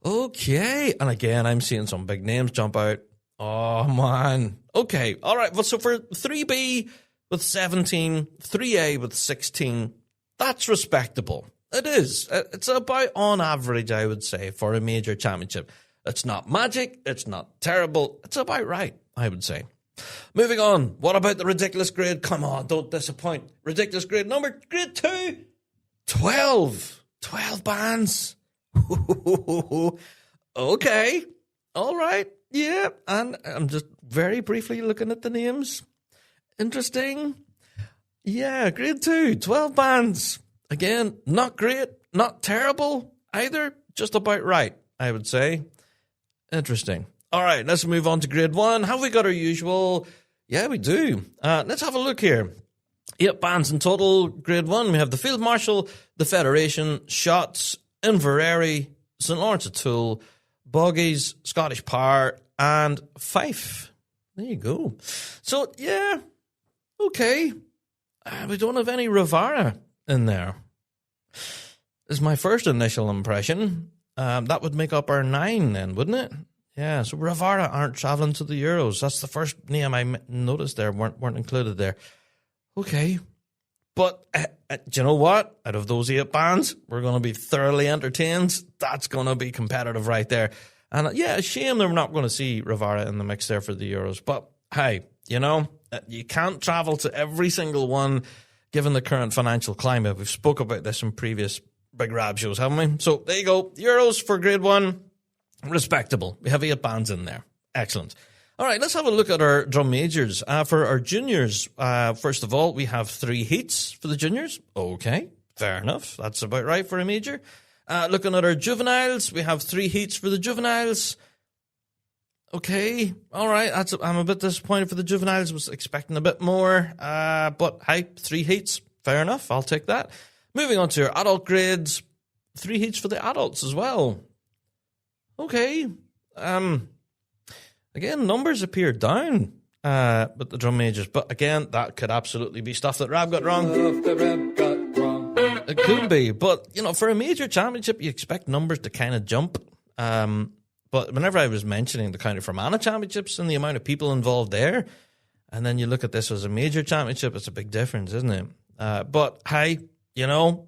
Okay. And again, I'm seeing some big names jump out. Oh, man. Okay. All right. Well, so for 3B with 17, 3A with 16, that's respectable. It is. It's about on average, I would say, for a major championship. It's not magic. It's not terrible. It's about right, I would say. Moving on. What about the ridiculous grade? Come on, don't disappoint. Ridiculous grade number, grade 2. 12. 12 bands. Okay. All right. Yeah. And I'm just very briefly looking at the names. Interesting. Yeah, grade 2. 12 bands. Again, not great, not terrible either. Just about right, I would say. Interesting. All right, let's move on to grade 1. Have we got our usual? Yeah, we do. Let's have a look here. 8 bands in total. Grade 1, we have the Field Marshal, the Federation, Shots, Inverary, St. Lawrence O'Toole, Boggies, Scottish Power, and Fife. There you go. So, yeah, okay. We don't have any Rivara in there. Is my first initial impression. That would make up our 9 then, wouldn't it? Yeah, so Rivara aren't travelling to the Euros. That's the first name I noticed there, weren't included there. Okay. But do you know what? Out of those 8 bands, we're going to be thoroughly entertained. That's going to be competitive right there. And yeah, a shame that we're not going to see Rivara in the mix there for the Euros. But hey, you can't travel to every single one. given the current financial climate. We've spoke about this in previous Big Rab shows, haven't we? So there you go. Euros for grade 1, respectable. We have 8 bands in there. Excellent. All right, let's have a look at our drum majors. For our juniors, first of all, we have 3 heats for the juniors. Okay, fair enough. That's about right for a major. Looking at our juveniles, we have 3 heats for the juveniles. Okay, all right. I'm a bit disappointed for the juveniles. Was expecting a bit more. But hey, 3 heats, fair enough. I'll take that. Moving on to our adult grades, 3 heats for the adults as well. Okay. Again, numbers appear down with the drum majors, but again, that could absolutely be stuff that Rab got wrong. It could be, but for a major championship, you expect numbers to kind of jump. But whenever I was mentioning the County Fermanagh championships and the amount of people involved there, and then you look at this as a major championship, it's a big difference, isn't it? But hey,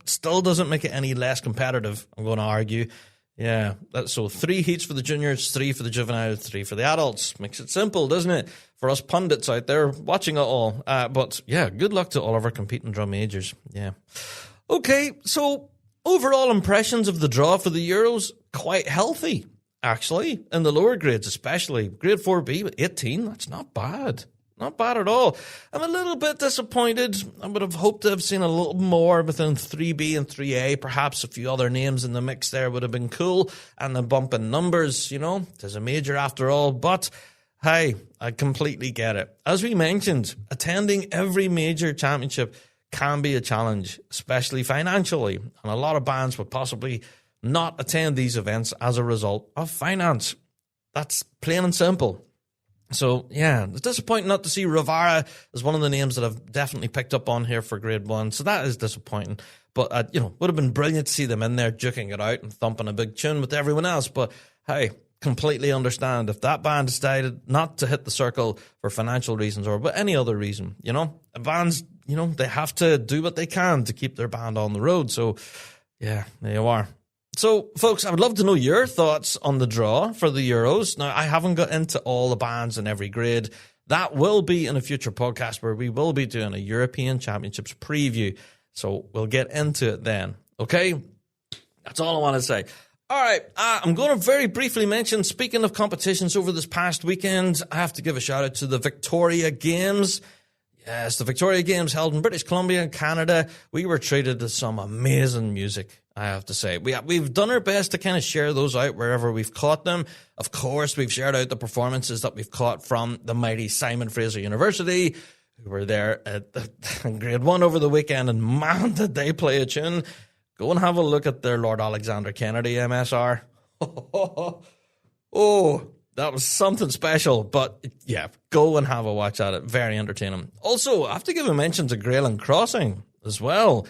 still doesn't make it any less competitive, I'm going to argue. Yeah, so 3 heats for the juniors, 3 for the juveniles, 3 for the adults. Makes it simple, doesn't it? For us pundits out there watching it all. But yeah, good luck to all of our competing drum majors. Yeah. Okay, so overall impressions of the draw for the Euros, quite healthy, actually. In the lower grades especially. Grade 4B with 18, that's not bad. Not bad at all. I'm a little bit disappointed. I would have hoped to have seen a little more within 3B and 3A. Perhaps a few other names in the mix there would have been cool. And the bump in numbers, there's a major after all. But, hey, I completely get it. As we mentioned, attending every major championship can be a challenge, especially financially. And a lot of bands would possibly not attend these events as a result of finance. That's plain and simple. So, yeah, it's disappointing not to see Ravara as one of the names that I've definitely picked up on here for grade 1. So that is disappointing. But, would have been brilliant to see them in there juking it out and thumping a big tune with everyone else. But, hey, completely understand if that band decided not to hit the circle for financial reasons or for any other reason, Bands, they have to do what they can to keep their band on the road. So, yeah, there you are. So, folks, I would love to know your thoughts on the draw for the Euros. Now, I haven't got into all the bands in every grade. That will be in a future podcast where we will be doing a European Championships preview. So, we'll get into it then. Okay? That's all I want to say. All right, I'm going to very briefly mention, speaking of competitions over this past weekend, I have to give a shout out to the Victoria Games. Yes, the Victoria Games held in British Columbia and Canada. We were treated to some amazing music, I have to say. We've done our best to kind of share those out wherever we've caught them. Of course, we've shared out the performances that we've caught from the mighty Simon Fraser University, who were there at grade 1 over the weekend, and man, did they play a tune. Go and have a look at their Lord Alexander Kennedy MSR. Oh, that was something special, but yeah, go and have a watch at it. Very entertaining. Also, I have to give a mention to Grayland Crossing as well.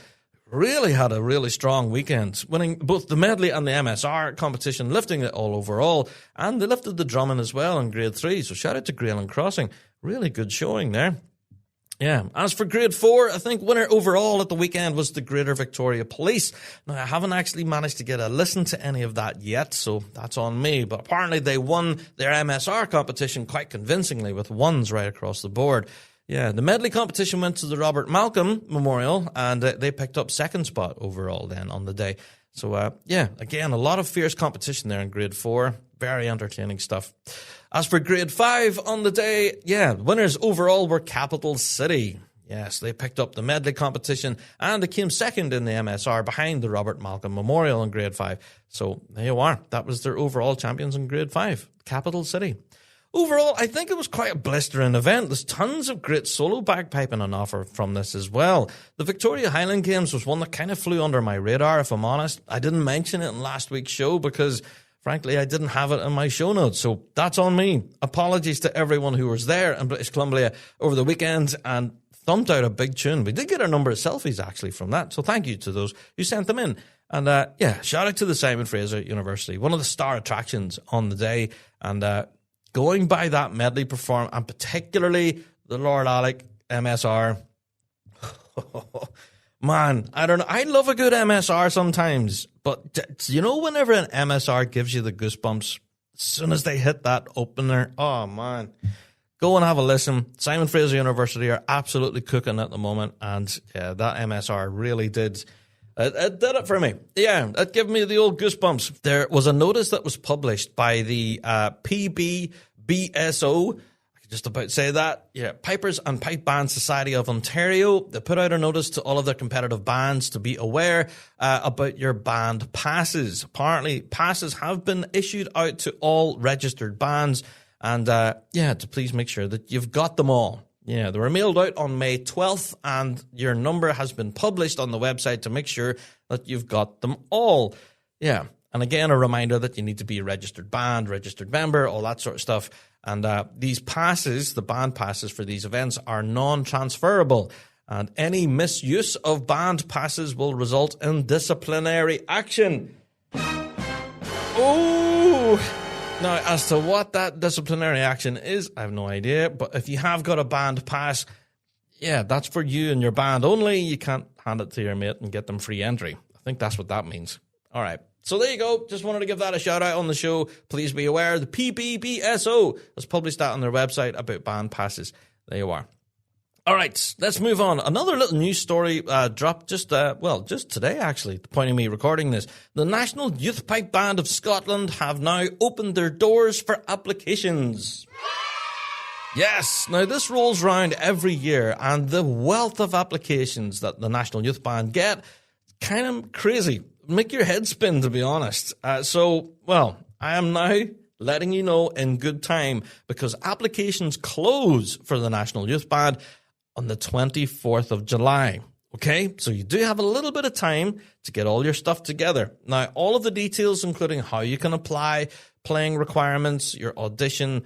Really had a really strong weekend, winning both the medley and the MSR competition, lifting it all overall, and they lifted the drumming as well in grade 3, so shout out to Grayland Crossing. Really good showing there. Yeah, as for grade 4, I think winner overall at the weekend was the Greater Victoria Police. Now, I haven't actually managed to get a listen to any of that yet, so that's on me. But apparently they won their MSR competition quite convincingly with ones right across the board. Yeah, the medley competition went to the Robert Malcolm Memorial, and they picked up second spot overall then on the day. So, yeah, again, a lot of fierce competition there in grade 4. Very entertaining stuff. As for grade 5 on the day, yeah, winners overall were Capital City. Yes, they picked up the medley competition and they came second in the MSR behind the Robert Malcolm Memorial in grade 5. So there you are. That was their overall champions in grade 5, Capital City. Overall, I think it was quite a blistering event. There's tons of great solo bagpiping on offer from this as well. The Victoria Highland Games was one that kind of flew under my radar, if I'm honest. I didn't mention it in last week's show because, frankly, I didn't have it in my show notes, so that's on me. Apologies to everyone who was there in British Columbia over the weekend and thumped out a big tune. We did get a number of selfies, actually, from that, so thank you to those who sent them in. And, yeah, shout out to the Simon Fraser University, one of the star attractions on the day. And going by that medley perform, and particularly the Lord Alec MSR, man, I don't know. I love a good MSR sometimes, but whenever an MSR gives you the goosebumps, as soon as they hit that opener, oh man, Go and have a listen. Simon Fraser University are absolutely cooking at the moment, and yeah, that MSR really did. It did it for me. Yeah, it gave me the old goosebumps. There was a notice that was published by the PBBSO. I could just about say that. Yeah, Pipers and Pipe Band Society of Ontario. They put out a notice to all of their competitive bands to be aware about your band passes. Apparently, passes have been issued out to all registered bands. And, to please make sure that you've got them all. Yeah, they were mailed out on May 12th, and your number has been published on the website to make sure that you've got them all. Yeah, and again, a reminder that you need to be a registered band, registered member, all that sort of stuff. And these passes, the band passes for these events, are non-transferable. And any misuse of band passes will result in disciplinary action. Oh! Now, as to what that disciplinary action is, I have no idea. But if you have got a band pass, yeah, that's for you and your band only. You can't hand it to your mate and get them free entry. I think that's what that means. All right. So there you go. Just wanted to give that a shout out on the show. Please be aware, the PBBSO has published that on their website about band passes. There you are. All right, let's move on. Another little news story dropped just today, actually, the point of me recording this. The National Youth Pipe Band of Scotland have now opened their doors for applications. Yes, now this rolls round every year, and the wealth of applications that the National Youth Band get, kind of crazy. Make your head spin, to be honest. I am now letting you know in good time, because applications close for the National Youth Band on the 24th of July. Okay, so you do have a little bit of time to get all your stuff together. Now, all of the details, including how you can apply, playing requirements, your audition,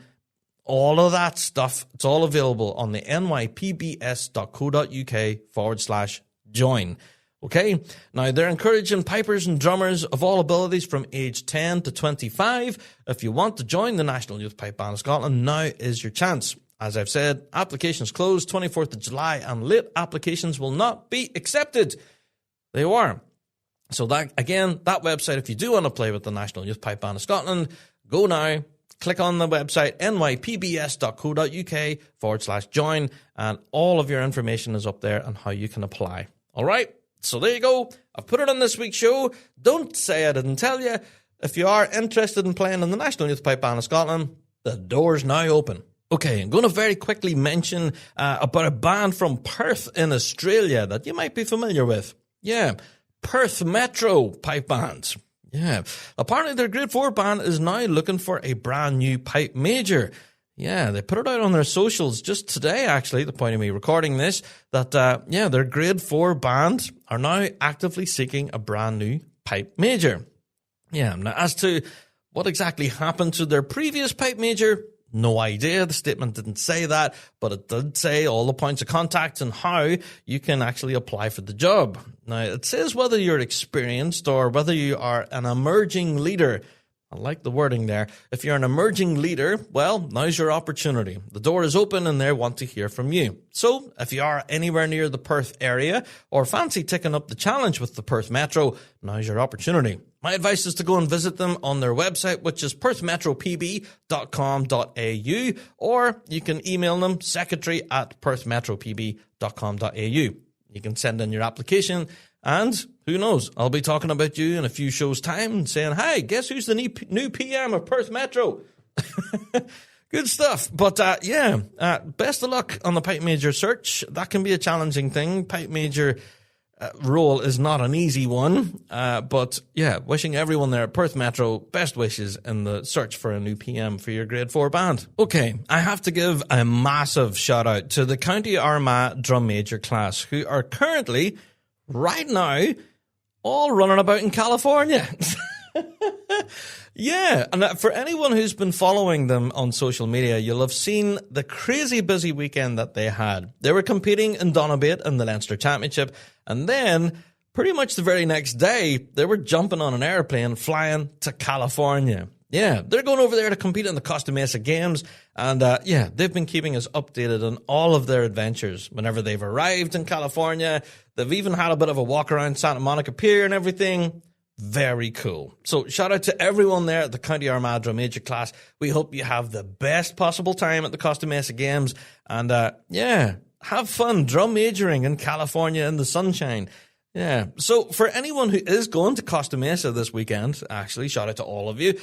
all of that stuff, it's all available on the nypbs.co.uk/join. Okay, now they're encouraging pipers and drummers of all abilities from age 10 to 25. If you want to join the National Youth Pipe Band of Scotland, now is your chance. As I've said, applications close 24th of July, and late applications will not be accepted. They are. So that website, if you do want to play with the National Youth Pipe Band of Scotland, go now, click on the website, nypbs.co.uk/join, and all of your information is up there on how you can apply. All right, so there you go. I've put it on this week's show. Don't say I didn't tell you. If you are interested in playing in the National Youth Pipe Band of Scotland, the door's now open. Okay, I'm going to very quickly mention about a band from Perth in Australia that you might be familiar with. Yeah, Perth Metro Pipe Band. Yeah, apparently their Grade 4 band is now looking for a brand new pipe major. Yeah, they put it out on their socials just today, actually, the point of me recording this, that, their Grade 4 band are now actively seeking a brand new pipe major. Yeah, now as to what exactly happened to their previous pipe major, no idea. The statement didn't say that, but it did say all the points of contact and how you can actually apply for the job. Now, it says whether you're experienced or whether you are an emerging leader. I like the wording there. If you're an emerging leader, well, now's your opportunity. The door is open and they want to hear from you. So, if you are anywhere near the Perth area or fancy taking up the challenge with the Perth Metro, now's your opportunity. My advice is to go and visit them on their website, which is perthmetropb.com.au, or you can email them, secretary@perthmetropb.com.au. You can send in your application, and who knows, I'll be talking about you in a few shows' time and saying, hey, guess who's the new PM of Perth Metro? Good stuff. But, best of luck on the pipe major search. That can be a challenging thing. Pipe major role is not an easy one. But, wishing everyone there at Perth Metro best wishes in the search for a new PM for your Grade 4 band. Okay, I have to give a massive shout out to the County Armagh drum major class, who are currently, right now, all running about in California. Yeah, and for anyone who's been following them on social media, you'll have seen the crazy busy weekend that they had. They were competing in Donabate in the Leinster Championship, and then pretty much the very next day, they were jumping on an airplane flying to California. Yeah, they're going over there to compete in the Costa Mesa Games, and they've been keeping us updated on all of their adventures. Whenever they've arrived in California, they've even had a bit of a walk around Santa Monica Pier and everything. Very cool. So shout out to everyone there at the County Armagh Drum Major class. We hope you have the best possible time at the Costa Mesa Games. And have fun drum majoring in California in the sunshine. Yeah. So for anyone who is going to Costa Mesa this weekend, actually, shout out to all of you.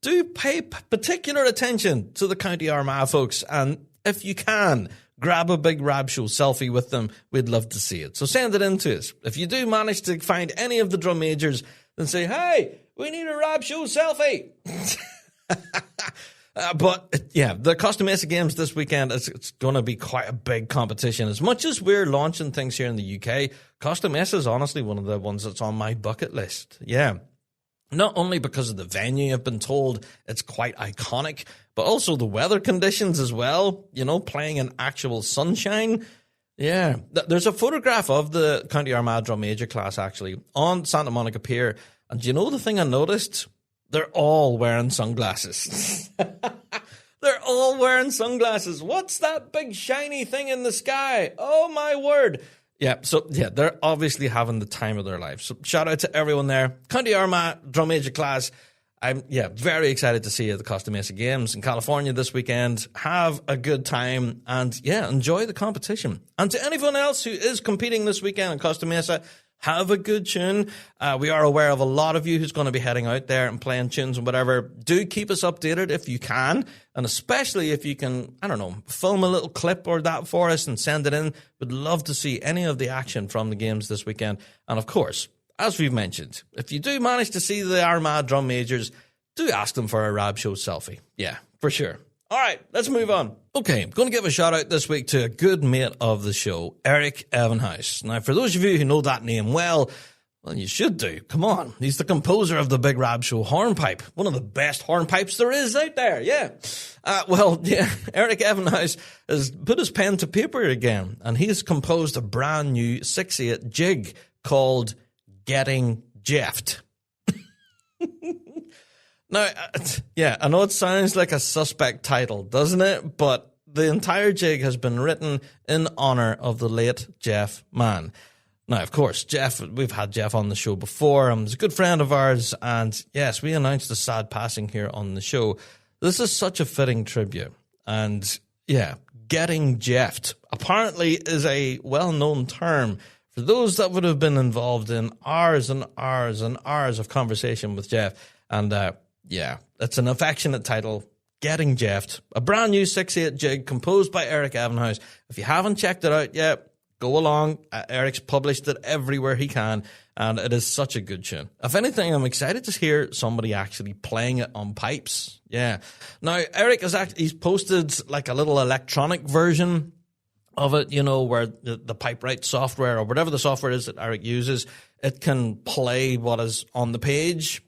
Do pay particular attention to the County Armagh folks. And if you can, grab a Big Rab Show selfie with them. We'd love to see it. So send it in to us. If you do manage to find any of the drum majors, then say, hey, we need a Rab Show selfie. The Costa Mesa Games this weekend, it's going to be quite a big competition. As much as we're launching things here in the UK, Costa Mesa is honestly one of the ones that's on my bucket list. Yeah. Not only because of the venue, I've been told it's quite iconic, but also the weather conditions as well, playing in actual sunshine. Yeah. There's a photograph of the County Armagh Drum Major class, actually, on Santa Monica Pier. And do you know the thing I noticed? They're all wearing sunglasses. They're all wearing sunglasses. What's that big shiny thing in the sky? Oh, my word. Yeah, they're obviously having the time of their lives. So shout out to everyone there. County Armagh Drum Major class. I'm very excited to see you at the Costa Mesa Games in California this weekend. Have a good time and enjoy the competition. And to anyone else who is competing this weekend in Costa Mesa, have a good tune. We are aware of a lot of you who's going to be heading out there and playing tunes and whatever. Do keep us updated if you can. And especially if you can, film a little clip or that for us and send it in. We'd love to see any of the action from the games this weekend. And of course, as we've mentioned, if you do manage to see the Armagh Drum Majors, do ask them for a Rab Show selfie. Yeah, for sure. All right, let's move on. Okay, I'm going to give a shout out this week to a good mate of the show, Eric Evenhouse. Now, for those of you who know that name well, you should do. Come on. He's the composer of the Big Rab Show hornpipe. One of the best hornpipes there is out there, yeah. Eric Evenhouse has put his pen to paper again, and he's composed a brand new 6/8 jig called Getting Jeffed. Now, I know it sounds like a suspect title, doesn't it? But the entire jig has been written in honor of the late Jeff Mann. Now, of course, Jeff, we've had Jeff on the show before. He's a good friend of ours. And yes, we announced a sad passing here on the show. This is such a fitting tribute. And getting Jeffed apparently is a well-known term for those that would have been involved in hours and hours and hours of conversation with Jeff. And it's an affectionate title, Getting Jeffed, a brand new 6/8 jig composed by Eric Evenhouse. If you haven't checked it out yet, go along. Eric's published it everywhere he can, and it is such a good tune. If anything, I'm excited to hear somebody actually playing it on pipes. Yeah. Now, Eric he's posted like a little electronic version of it, where the PipeWrite software or whatever the software is that Eric uses, it can play what is on the page,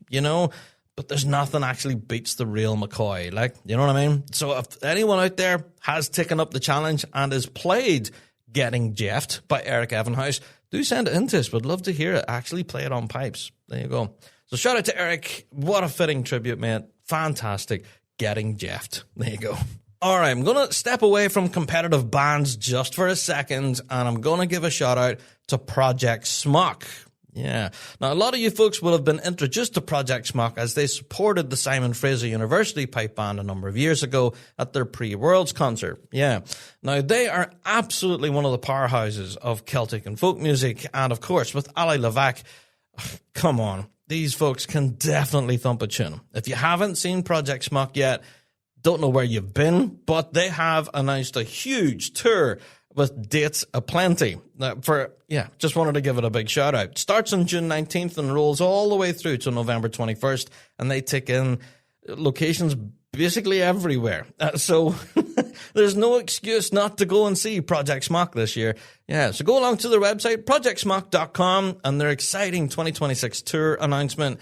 but there's nothing actually beats the real McCoy. You know what I mean? So if anyone out there has taken up the challenge and has played Getting Jeffed by Eric Evenhouse, do send it in to us. We'd love to hear it. Actually play it on pipes. There you go. So shout out to Eric. What a fitting tribute, mate. Fantastic. Getting Jeffed. There you go. All right, I'm going to step away from competitive bands just for a second, and I'm going to give a shout out to Project Smock. Yeah. Now, a lot of you folks will have been introduced to Project Smock as they supported the Simon Fraser University pipe band a number of years ago at their pre-Worlds concert. Yeah. Now, they are absolutely one of the powerhouses of Celtic and folk music. And, of course, with Ali Levac, come on, these folks can definitely thump a tune. If you haven't seen Project Smock yet, don't know where you've been, but they have announced a huge tour with dates aplenty. Just wanted to give it a big shout out. Starts on June 19th and rolls all the way through to November 21st, and they take in locations basically everywhere. So there's no excuse not to go and see Project Smock this year. Yeah, so go along to their website, projectsmock.com, and their exciting 2026 tour announcement.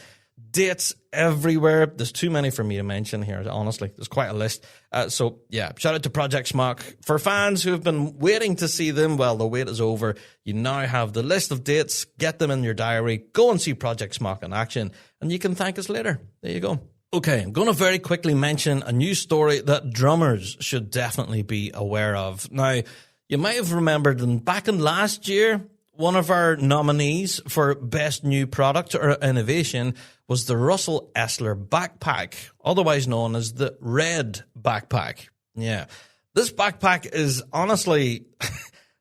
Dates everywhere. There's too many for me to mention here, honestly. There's quite a list. Shout out to Project Smock. For fans who have been waiting to see them, well, the wait is over. You now have the list of dates. Get them in your diary. Go and see Project Smock in action, and you can thank us later. There you go. Okay, I'm going to very quickly mention a news story that drummers should definitely be aware of. Now, you might have remembered back in last year, one of our nominees for Best New Product or Innovation was the Russell Esler Backpack, otherwise known as the Red Backpack. Yeah, this backpack is honestly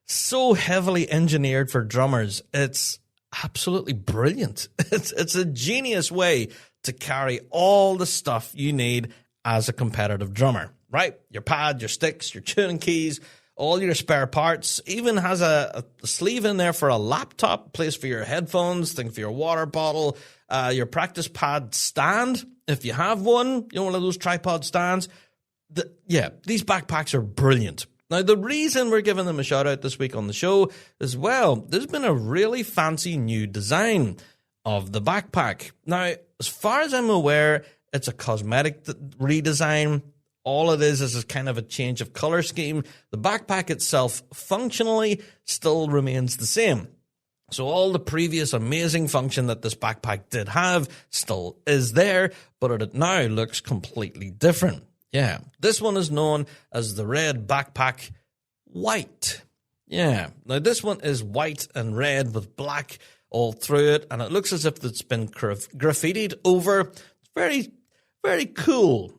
so heavily engineered for drummers. It's absolutely brilliant. It's a genius way to carry all the stuff you need as a competitive drummer, right? Your pad, your sticks, your tuning keys, all your spare parts. Even has a sleeve in there for a laptop, place for your headphones, thing for your water bottle, your practice pad stand, if you have one, one of those tripod stands. These backpacks are brilliant. Now, the reason we're giving them a shout out this week on the show is, well, there's been a really fancy new design of the backpack. Now, as far as I'm aware, it's a cosmetic redesign. All it is kind of a change of color scheme. The backpack itself functionally still remains the same. So all the previous amazing function that this backpack did have still is there, but it now looks completely different. Yeah, this one is known as the Red Backpack White. Yeah, now this one is white and red with black all through it, and it looks as if it's been graffitied over. It's very, very cool.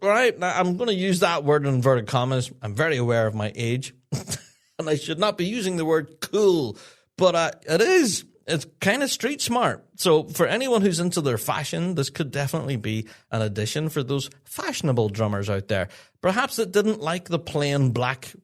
Right, now I'm going to use that word in inverted commas. I'm very aware of my age, and I should not be using the word cool, but it is. It's kind of street smart. So for anyone who's into their fashion, this could definitely be an addition for those fashionable drummers out there. Perhaps that didn't like the plain black,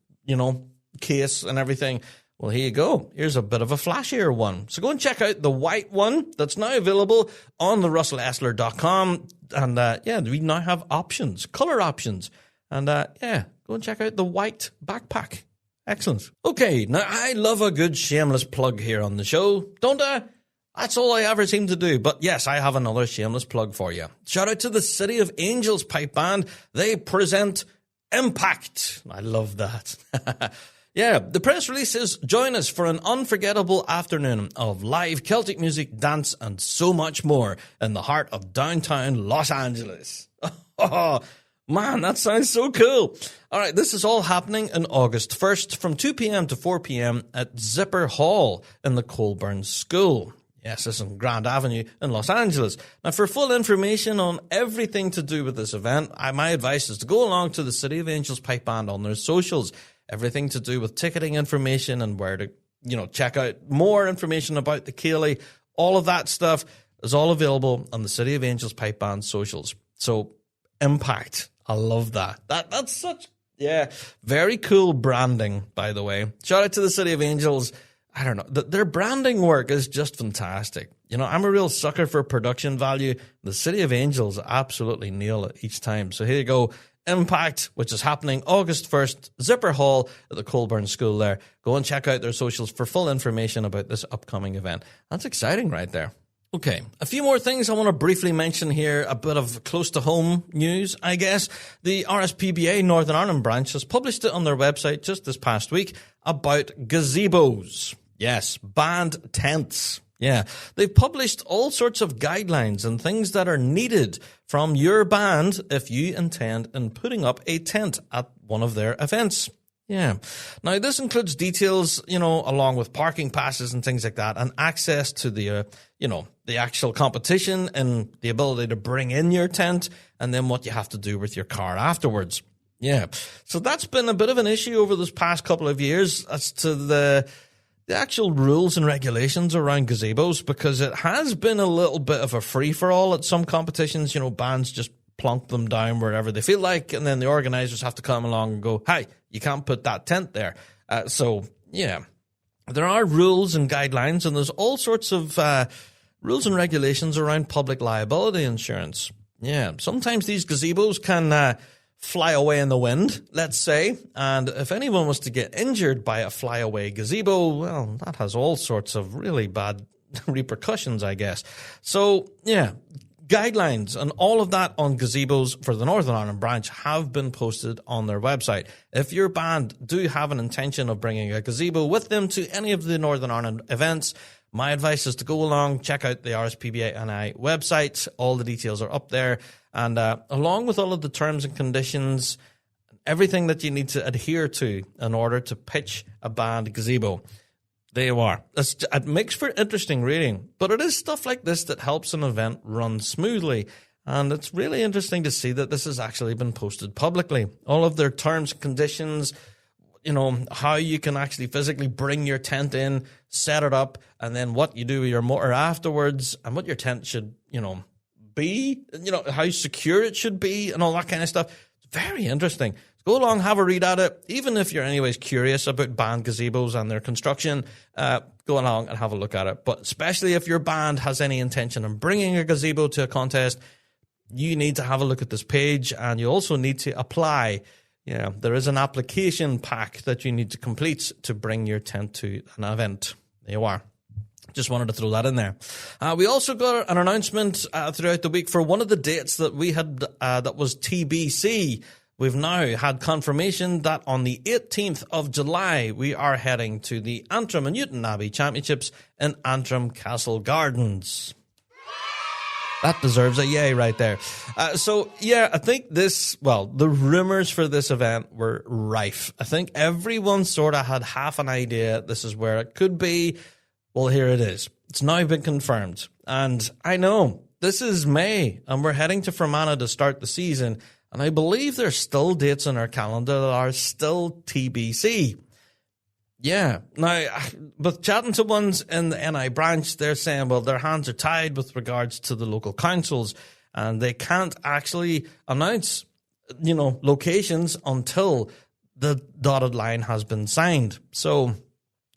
case and everything. Well, here you go. Here's a bit of a flashier one. So go and check out the white one that's now available on the russellesler.com. And we now have options, color options. And go and check out the white backpack. Excellent. Okay, now I love a good shameless plug here on the show, don't I? That's all I ever seem to do. But yes, I have another shameless plug for you. Shout out to the City of Angels pipe band. They present Impact. I love that. The press release is, join us for an unforgettable afternoon of live Celtic music, dance, and so much more in the heart of downtown Los Angeles. Oh, man, that sounds so cool. All right, this is all happening on August 1st from 2 p.m. to 4 p.m. at Zipper Hall in the Colburn School. Yes, this is on Grand Avenue in Los Angeles. Now, for full information on everything to do with this event, my advice is to go along to the City of Angels Pipe Band on their socials. Everything to do with ticketing information and where to, check out more information about the Ceilidh. All of that stuff is all available on the City of Angels Pipe Band socials. So, Impact. I love that. That's such, very cool branding, by the way. Shout out to the City of Angels. I don't know. Their branding work is just fantastic. I'm a real sucker for production value. The City of Angels absolutely nail it each time. So here you go. Impact, which is happening August 1st, Zipper Hall at the Colburn School there. Go and check out their socials for full information about this upcoming event. That's exciting right there. Okay, a few more things I want to briefly mention here, a bit of close-to-home news, I guess. The RSPBA Northern Ireland branch has published it on their website just this past week about gazebos. Yes, band tents. Yeah, they've published all sorts of guidelines and things that are needed from your band if you intend in putting up a tent at one of their events. Yeah. Now, this includes details, along with parking passes and things like that, and access to the, the actual competition and the ability to bring in your tent, and then what you have to do with your car afterwards. Yeah. So that's been a bit of an issue over this past couple of years as to the actual rules and regulations around gazebos, because it has been a little bit of a free-for-all at some competitions. Bands just plonk them down wherever they feel like, and then the organizers have to come along and go, hey, you can't put that tent there. There are rules and guidelines, and there's all sorts of rules and regulations around public liability insurance. Yeah, sometimes these gazebos can fly away in the wind, let's say, and if anyone was to get injured by a flyaway gazebo, well, that has all sorts of really bad repercussions, I guess. So, guidelines and all of that on gazebos for the Northern Ireland branch have been posted on their website. If your band do have an intention of bringing a gazebo with them to any of the Northern Ireland events, my advice is to go along, check out the RSPBA NI website. All the details are up there. And along with all of the terms and conditions, everything that you need to adhere to in order to pitch a band gazebo. There you are. It makes for interesting reading, but it is stuff like this that helps an event run smoothly. And it's really interesting to see that this has actually been posted publicly. All of their terms and conditions, you know, how you can actually physically bring your tent in, set it up, and then what you do with your motor afterwards, and what your tent should, you know, be, you know, how secure it should be, and all that kind of stuff. It's very interesting. Go along, have a read at it. Even if you're anyways curious about band gazebos and their construction, go along and have a look at it. But especially if your band has any intention of bringing a gazebo to a contest, you need to have a look at this page, and you also need to apply. Yeah, there is an application pack that you need to complete to bring your tent to an event. There you are. Just wanted to throw that in there. We also got an announcement throughout the week for one of the dates that we had that was TBC. We've now had confirmation that on the 18th of July, we are heading to the Antrim and Newton Abbey Championships in Antrim Castle Gardens. That deserves a yay right there. So, yeah, I think the rumors for this event were rife. I think everyone sort of had half an idea this is where it could be. Well, here it is. It's now been confirmed. And I know, this is May, and we're heading to Fermanagh to start the season. And I believe there's still dates on our calendar that are still TBC. Yeah. Now, with chatting to ones in the NI branch, they're saying, well, their hands are tied with regards to the local councils, and they can't actually announce, you know, locations until the dotted line has been signed. So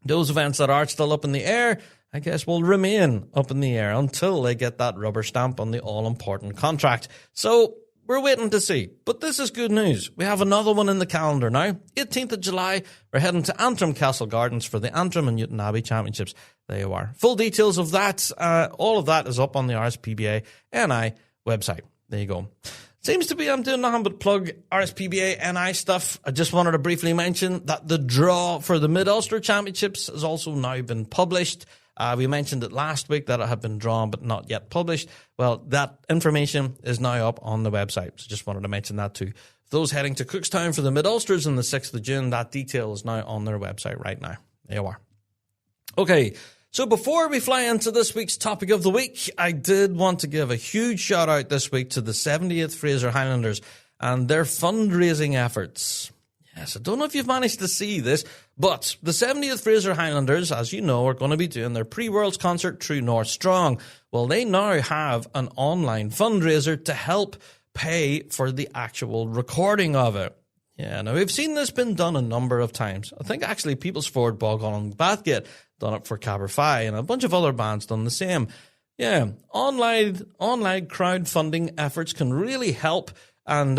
those events that are still up in the air, I guess, will remain up in the air until they get that rubber stamp on the all-important contract. So we're waiting to see. But this is good news. We have another one in the calendar now. 18th of July, we're heading to Antrim Castle Gardens for the Antrim and Newton Abbey Championships. There you are. Full details of that, all of that is up on the RSPBA NI website. There you go. Seems to be I'm doing nothing but plug RSPBA NI stuff. I just wanted to briefly mention that the draw for the Mid-Ulster Championships has also now been published. We mentioned it last week that it had been drawn but not yet published. Well, that information is now up on the website. So just wanted to mention that too. Those heading to Cookstown for the Mid-Ulsters on the 6th of June, that detail is now on their website right now. There you are. Okay, so before we fly into this week's topic of the week, I did want to give a huge shout out this week to the 70th Fraser Highlanders and their fundraising efforts. Yes, I don't know if you've managed to see this, but the 70th Fraser Highlanders, as you know, are going to be doing their pre-Worlds concert, True North Strong. Well, they now have an online fundraiser to help pay for the actual recording of it. Yeah, now we've seen this been done a number of times. I think actually People's Forward, Bogon and Bathgate done it for Caberfy, and a bunch of other bands done the same. Yeah, online crowdfunding efforts can really help. And,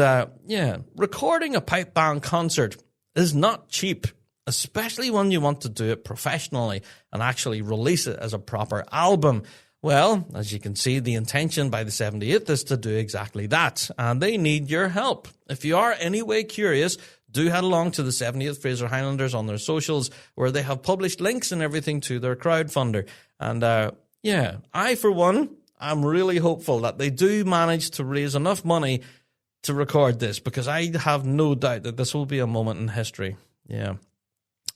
recording a pipe band concert is not cheap, especially when you want to do it professionally and actually release it as a proper album. Well, as you can see, the intention by the 70th is to do exactly that, and they need your help. If you are anyway curious, do head along to the 70th Fraser Highlanders on their socials, where they have published links and everything to their crowdfunder. And, I, for one, am really hopeful that they do manage to raise enough money to record this, because I have no doubt that this will be a moment in history. Yeah.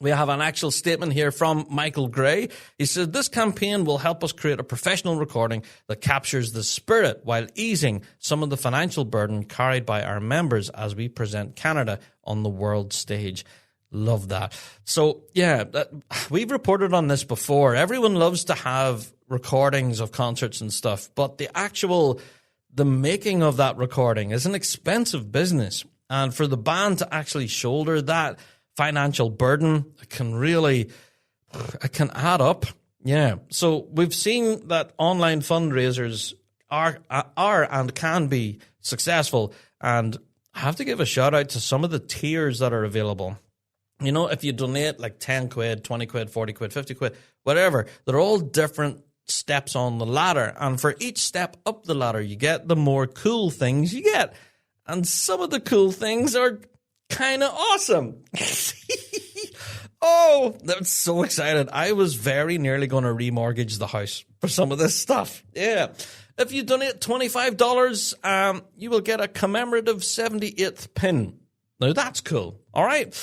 We have an actual statement here from Michael Gray. He said, this campaign will help us create a professional recording that captures the spirit while easing some of the financial burden carried by our members as we present Canada on the world stage. Love that. So, yeah, we've reported on this before. Everyone loves to have recordings of concerts and stuff, but the making of that recording is an expensive business. And for the band to actually shoulder that financial burden, it can add up. Yeah. So we've seen that online fundraisers are and can be successful. And I have to give a shout out to some of the tiers that are available. You know, if you donate like 10 quid, 20 quid, 40 quid, 50 quid, whatever, they're all different steps on the ladder, and for each step up the ladder you get, the more cool things you get, and some of the cool things are kind of awesome. Oh, I'm so excited. I was very nearly going to remortgage the house for some of this stuff. Yeah. If you donate $25, you will get a commemorative 78th pin. Now, that's cool. All right.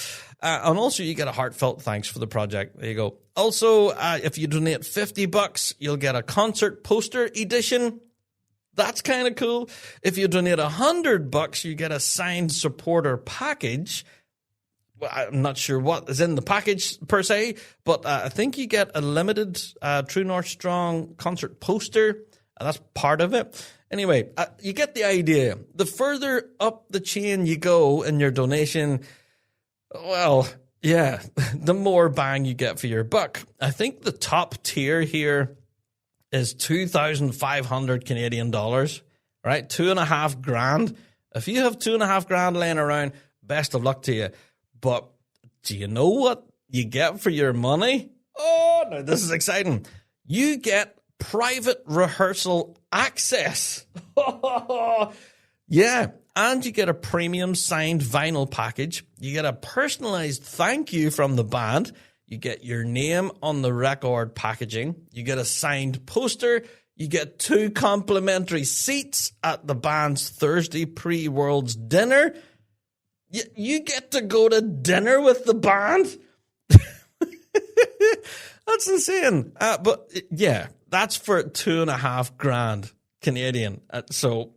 And also, you get a heartfelt thanks for the project. There you go. Also, if you donate $50, you'll get a concert poster edition. That's kind of cool. If you donate $100, you get a signed supporter package. Well, I'm not sure what is in the package per se, but I think you get a limited True North Strong concert poster. That's part of it. Anyway, you get the idea. The further up the chain you go in your donation, well, yeah, the more bang you get for your buck. I think the top tier here is 2,500 Canadian dollars, right? $2,500. If you have $2,500 laying around, best of luck to you. But do you know what you get for your money? Oh, no, this is exciting. You get private rehearsal access. Yeah, and you get a premium signed vinyl package. You get a personalized thank you from the band. You get your name on the record packaging. You get a signed poster. You get 2 complimentary seats at the band's Thursday pre-Worlds dinner. You get to go to dinner with the band. That's insane. But yeah, that's for $2,500 Canadian. So,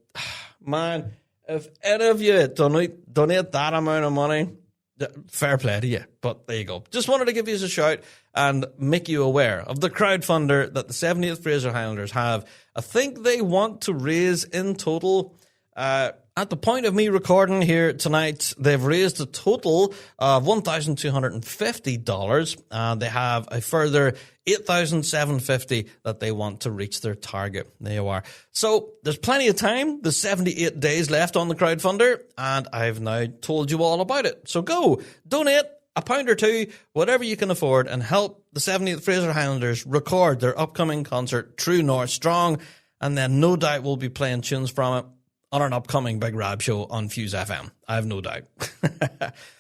man, if any of you donate that amount of money, fair play to you. But there you go. Just wanted to give you a shout and make you aware of the crowdfunder that the 70th Fraser Highlanders have. I think they want to raise in total, at the point of me recording here tonight, they've raised a total of $1,250. They have a further $8,750 that they want to reach their target. There you are. So there's plenty of time. There's 78 days left on the crowdfunder, and I've now told you all about it. So go, donate £1 or £2, whatever you can afford, and help the 70th Fraser Highlanders record their upcoming concert, True North Strong, and then no doubt we'll be playing tunes from it on an upcoming Big Rab Show on Fuse FM. I have no doubt.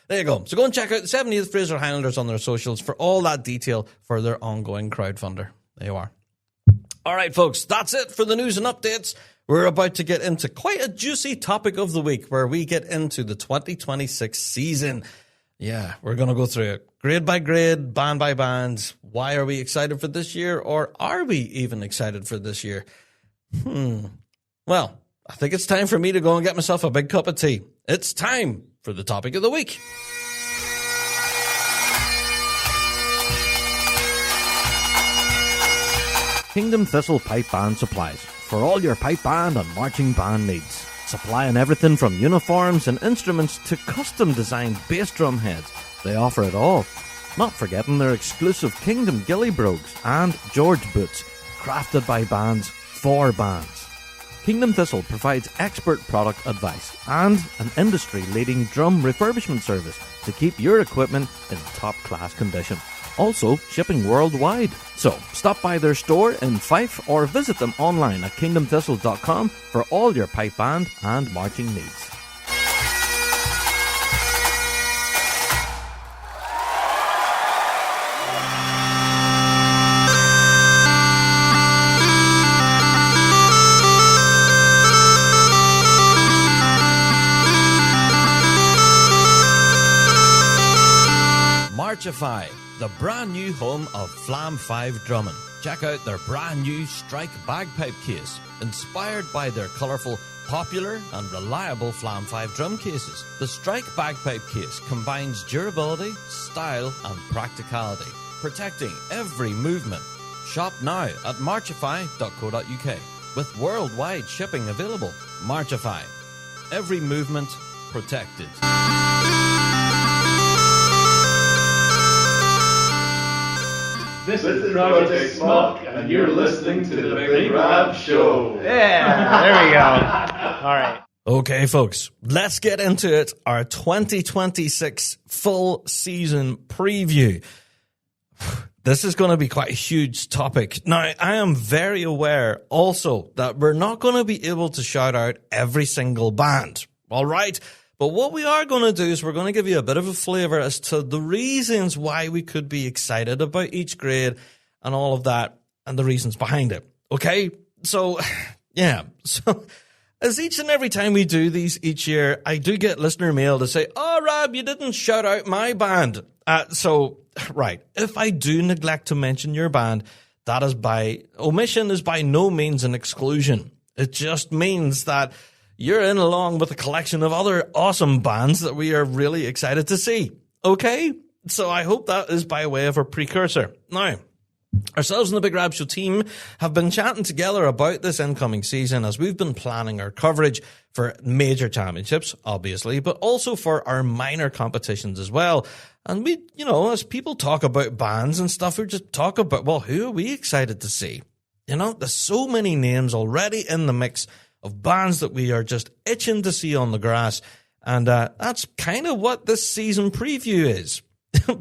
There you go. So go and check out the 70th Fraser Highlanders on their socials for all that detail for their ongoing crowdfunder. There you are. All right, folks, that's it for the news and updates. We're about to get into quite a juicy topic of the week where we get into the 2026 season. Yeah, we're going to go through it grade by grade, band by band. Why are we excited for this year, or are we even excited for this year? Well, I think it's time for me to go and get myself a big cup of tea. It's time for the topic of the week. Kingdom Thistle Pipe Band Supplies. For all your pipe band and marching band needs. Supplying everything from uniforms and instruments to custom designed bass drum heads. They offer it all. Not forgetting their exclusive Kingdom Ghillie Brogues and George Boots. Crafted by bands for bands. Kingdom Thistle provides expert product advice and an industry-leading drum refurbishment service to keep your equipment in top-class condition. Also, shipping worldwide. So, stop by their store in Fife or visit them online at kingdomthistle.com for all your pipe band and marching needs. Marchify, the brand new home of Flam 5 drumming. Check out their brand new Strike bagpipe case, inspired by their colourful, popular and reliable Flam 5 drum cases. The Strike bagpipe case combines durability, style and practicality, protecting every movement. Shop now at marchify.co.uk with worldwide shipping available. Marchify, every movement protected. This is Project Smoke, and you're listening to the Big Rab Show. Yeah, there we go. All right. Okay, folks, let's get into it. Our 2026 full season preview. This is going to be quite a huge topic. Now, I am very aware also that we're not going to be able to shout out every single band. All right. But what we are going to do is we're going to give you a bit of a flavor as to the reasons why we could be excited about each grade and all of that and the reasons behind it. Okay? So, yeah. So, as each and every time we do these each year, I do get listener mail to say, "Oh, Rab, you didn't shout out my band." Right, if I do neglect to mention your band, that is by omission, is by no means an exclusion. It just means that you're in along with a collection of other awesome bands that we are really excited to see. Okay? So I hope that is by way of a precursor. Now, ourselves and the Big Rab Show team have been chatting together about this incoming season as we've been planning our coverage for major championships, obviously, but also for our minor competitions as well. And we, as people talk about bands and stuff, we just talk about, well, who are we excited to see? There's so many names already in the mix of bands that we are just itching to see on the grass. And that's kind of what this season preview is.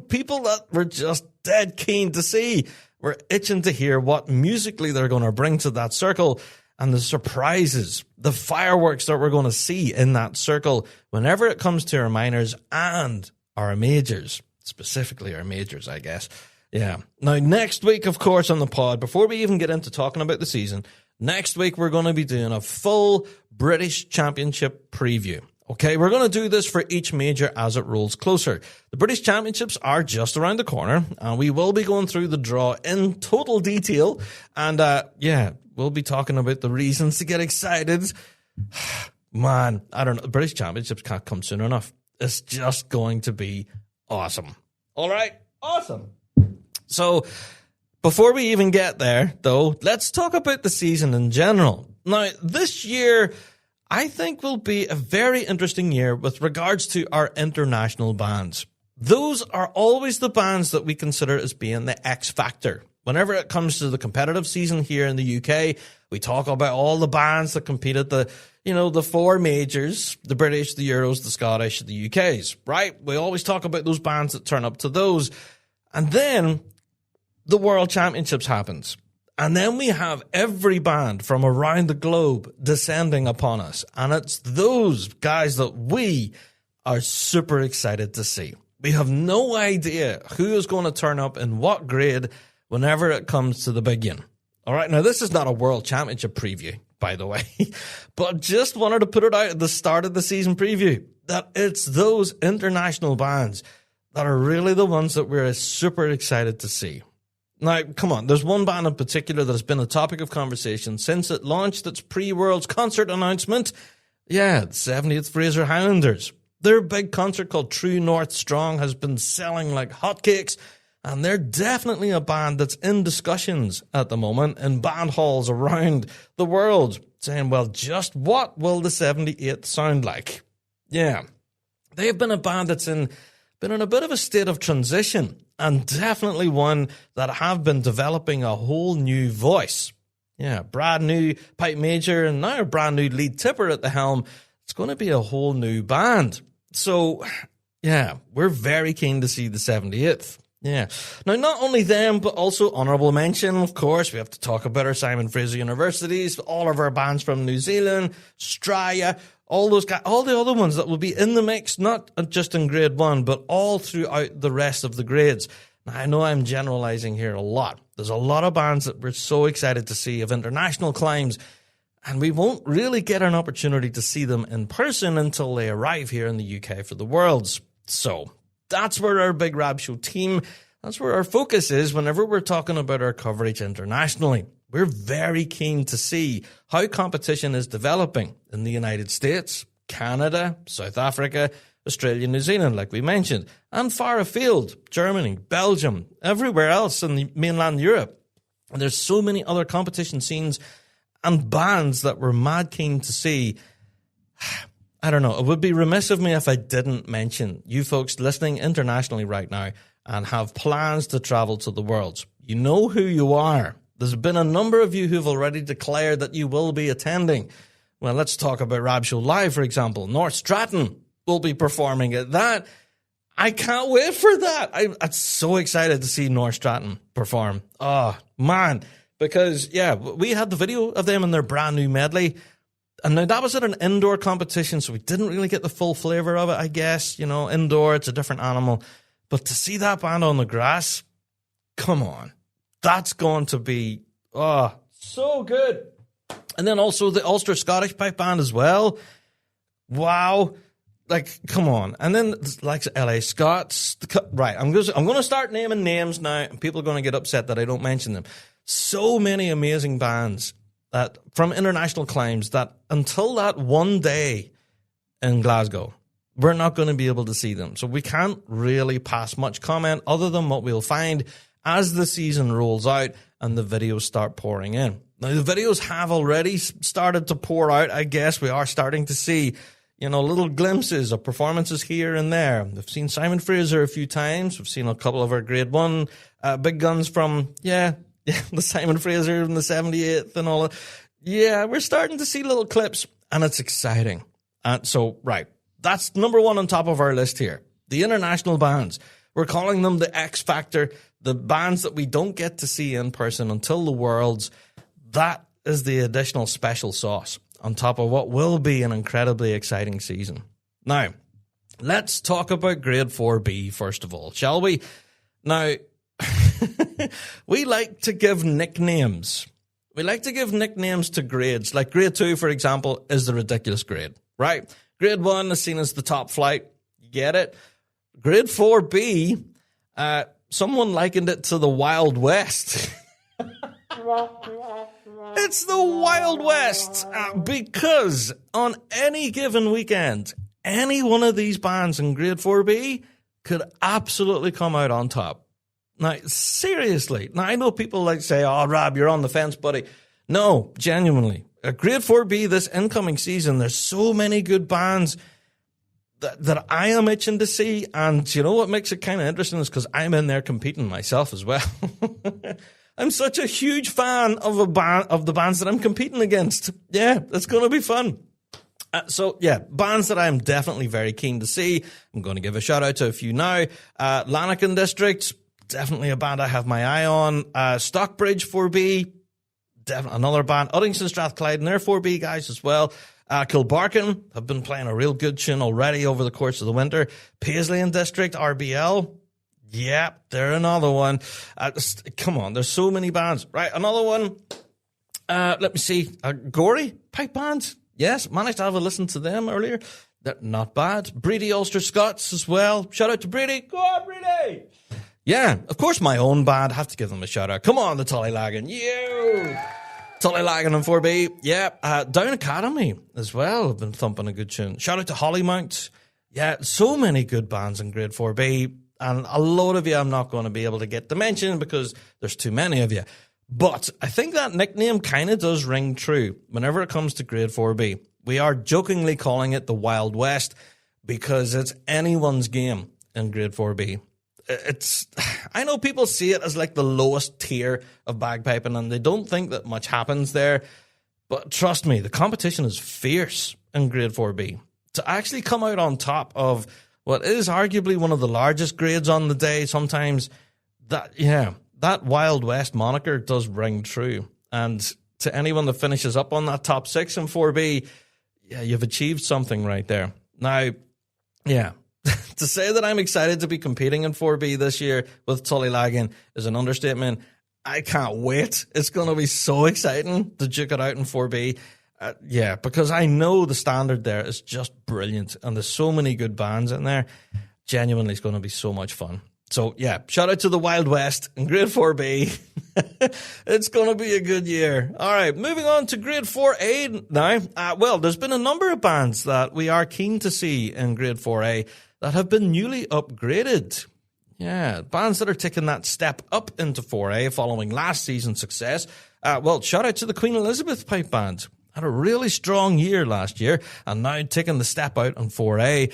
People that we're just dead keen to see. We're itching to hear what musically they're going to bring to that circle and the surprises, the fireworks that we're going to see in that circle whenever it comes to our minors and our majors, specifically our majors, I guess. Yeah. Now, next week, of course, on the pod, before we even get into talking about the season, next week we're going to be doing a full British Championship preview. Okay, we're going to do this for each major as it rolls closer. The British Championships are just around the corner, and we will be going through the draw in total detail. And, we'll be talking about the reasons to get excited. Man, I don't know. The British Championships can't come soon enough. It's just going to be awesome. All right, awesome. So, before we even get there, though, let's talk about the season in general. Now, this year, I think will be a very interesting year with regards to our international bands. Those are always the bands that we consider as being the X factor. Whenever it comes to the competitive season here in the UK, we talk about all the bands that compete at the four majors, the British, the Euros, the Scottish, the UKs, right? We always talk about those bands that turn up to those. And then the World Championships happens. And then we have every band from around the globe descending upon us. And it's those guys that we are super excited to see. We have no idea who is going to turn up in what grade whenever it comes to the big one. All right, now this is not a World Championship preview, by the way, but just wanted to put it out at the start of the season preview that it's those international bands that are really the ones that we're super excited to see. Now, come on, there's one band in particular that has been a topic of conversation since it launched its pre-Worlds concert announcement. Yeah, the 70th Fraser Highlanders. Their big concert called True North Strong has been selling like hotcakes, and they're definitely a band that's in discussions at the moment in band halls around the world, saying, well, just what will the 78th sound like? Yeah, they've been a band that's been in a bit of a state of transition, and definitely one that have been developing a whole new voice. Yeah, brand new pipe major and now a brand new lead tipper at the helm. It's going to be a whole new band. So, yeah, we're very keen to see the 78th. Yeah. Now, not only them, but also honourable mention, of course. We have to talk about our Simon Fraser Universities, all of our bands from New Zealand, Australia, all those guys, all the other ones that will be in the mix, not just in grade one, but all throughout the rest of the grades. Now, I know I'm generalising here a lot. There's a lot of bands that we're so excited to see of international climbs, and we won't really get an opportunity to see them in person until they arrive here in the UK for the Worlds. So that's where our Big Rab Show team, that's where our focus is whenever we're talking about our coverage internationally. We're very keen to see how competition is developing in the United States, Canada, South Africa, Australia, New Zealand, like we mentioned, and far afield, Germany, Belgium, everywhere else in the mainland Europe. And there's so many other competition scenes and bands that we're mad keen to see. I don't know. It would be remiss of me if I didn't mention you folks listening internationally right now and have plans to travel to the Worlds. You know who you are. There's been a number of you who've already declared that you will be attending. Well, let's talk about Rab Show Live, for example. North Stratton will be performing at that. I can't wait for that. I'm so excited to see North Stratton perform. Oh, man. Because, yeah, we had the video of them in their brand new medley. And now that was at an indoor competition, so we didn't really get the full flavour of it, I guess. You know, indoor, it's a different animal. But to see that band on the grass, come on. That's going to be, so good. And then also the Ulster Scottish Pipe Band as well. Wow. Like, come on. And then like LA Scots. Right. I'm going to start naming names now, and people are going to get upset that I don't mention them. So many amazing bands that from international climes that until that one day in Glasgow, we're not going to be able to see them. So we can't really pass much comment other than what we'll find as the season rolls out and the videos start pouring in. Now, the videos have already started to pour out. I guess we are starting to see, little glimpses of performances here and there. We've seen Simon Fraser a few times. We've seen a couple of our grade 1 big guns from, the Simon Fraser and the 78th and all that. Yeah, we're starting to see little clips, and it's exciting. And so, right, that's number 1 on top of our list here. The international bands. We're calling them the X Factor, the bands that we don't get to see in person until the Worlds. That is the additional special sauce on top of what will be an incredibly exciting season. Now, let's talk about Grade 4B first of all, shall we? Now, we like to give nicknames. We like to give nicknames to grades. Like Grade 2, for example, is the ridiculous grade, right? Grade 1 is seen as the top flight. You get it? Grade 4B, someone likened it to the Wild West. It's the Wild West because on any given weekend, any one of these bands in Grade 4B could absolutely come out on top. Now, seriously. Now, I know people like say, oh, Rab, you're on the fence, buddy. No, genuinely. At Grade 4B this incoming season, there's so many good bands that I am itching to see. And you know what makes it kind of interesting is because I'm in there competing myself as well. I'm such a huge fan of the bands that I'm competing against. Yeah, it's going to be fun. Bands that I'm definitely very keen to see. I'm going to give a shout out to a few now. Lanark District, definitely a band I have my eye on. Stockbridge 4B, definitely another band. Uddingston Strathclyde and their 4B guys as well. Kilbarkin have been playing a real good tune already over the course of the winter. Paisley District, RBL. Yeah, they're another one. Come on, there's so many bands. Right, another one. Let me see. Gory Pipe Band. Yes, managed to have a listen to them earlier. They're not bad. Brady Ulster Scots as well. Shout out to Brady. Go on, Brady. Yeah, of course my own band. Have to give them a shout out. Come on, the Tullylagan. You. Tullylagan and 4B. Yeah, Down Academy as well. Have been thumping a good tune. Shout out to Hollymount. Yeah, so many good bands in Grade 4B. And a lot of you I'm not going to be able to get to mention because there's too many of you. But I think that nickname kind of does ring true whenever it comes to Grade 4B. We are jokingly calling it the Wild West because it's anyone's game in Grade 4B. I know people see it as like the lowest tier of bagpiping and they don't think that much happens there. But trust me, the competition is fierce in Grade 4B. To actually come out on top of what is arguably one of the largest grades on the day, sometimes that Wild West moniker does ring true. And to anyone that finishes up on that top 6 in 4B, yeah, you've achieved something right there. Now, yeah, to say that I'm excited to be competing in 4B this year with Tullylagan is an understatement. I can't wait. It's going to be so exciting to duke it out in 4B. Because I know the standard there is just brilliant and there's so many good bands in there. Genuinely, it's going to be so much fun. So, yeah, shout out to the Wild West in Grade 4B. It's going to be a good year. All right, moving on to Grade 4A now. There's been a number of bands that we are keen to see in Grade 4A that have been newly upgraded. Yeah, bands that are taking that step up into 4A following last season's success. Shout out to the Queen Elizabeth Pipe Band. Had a really strong year last year, and now taking the step out on 4A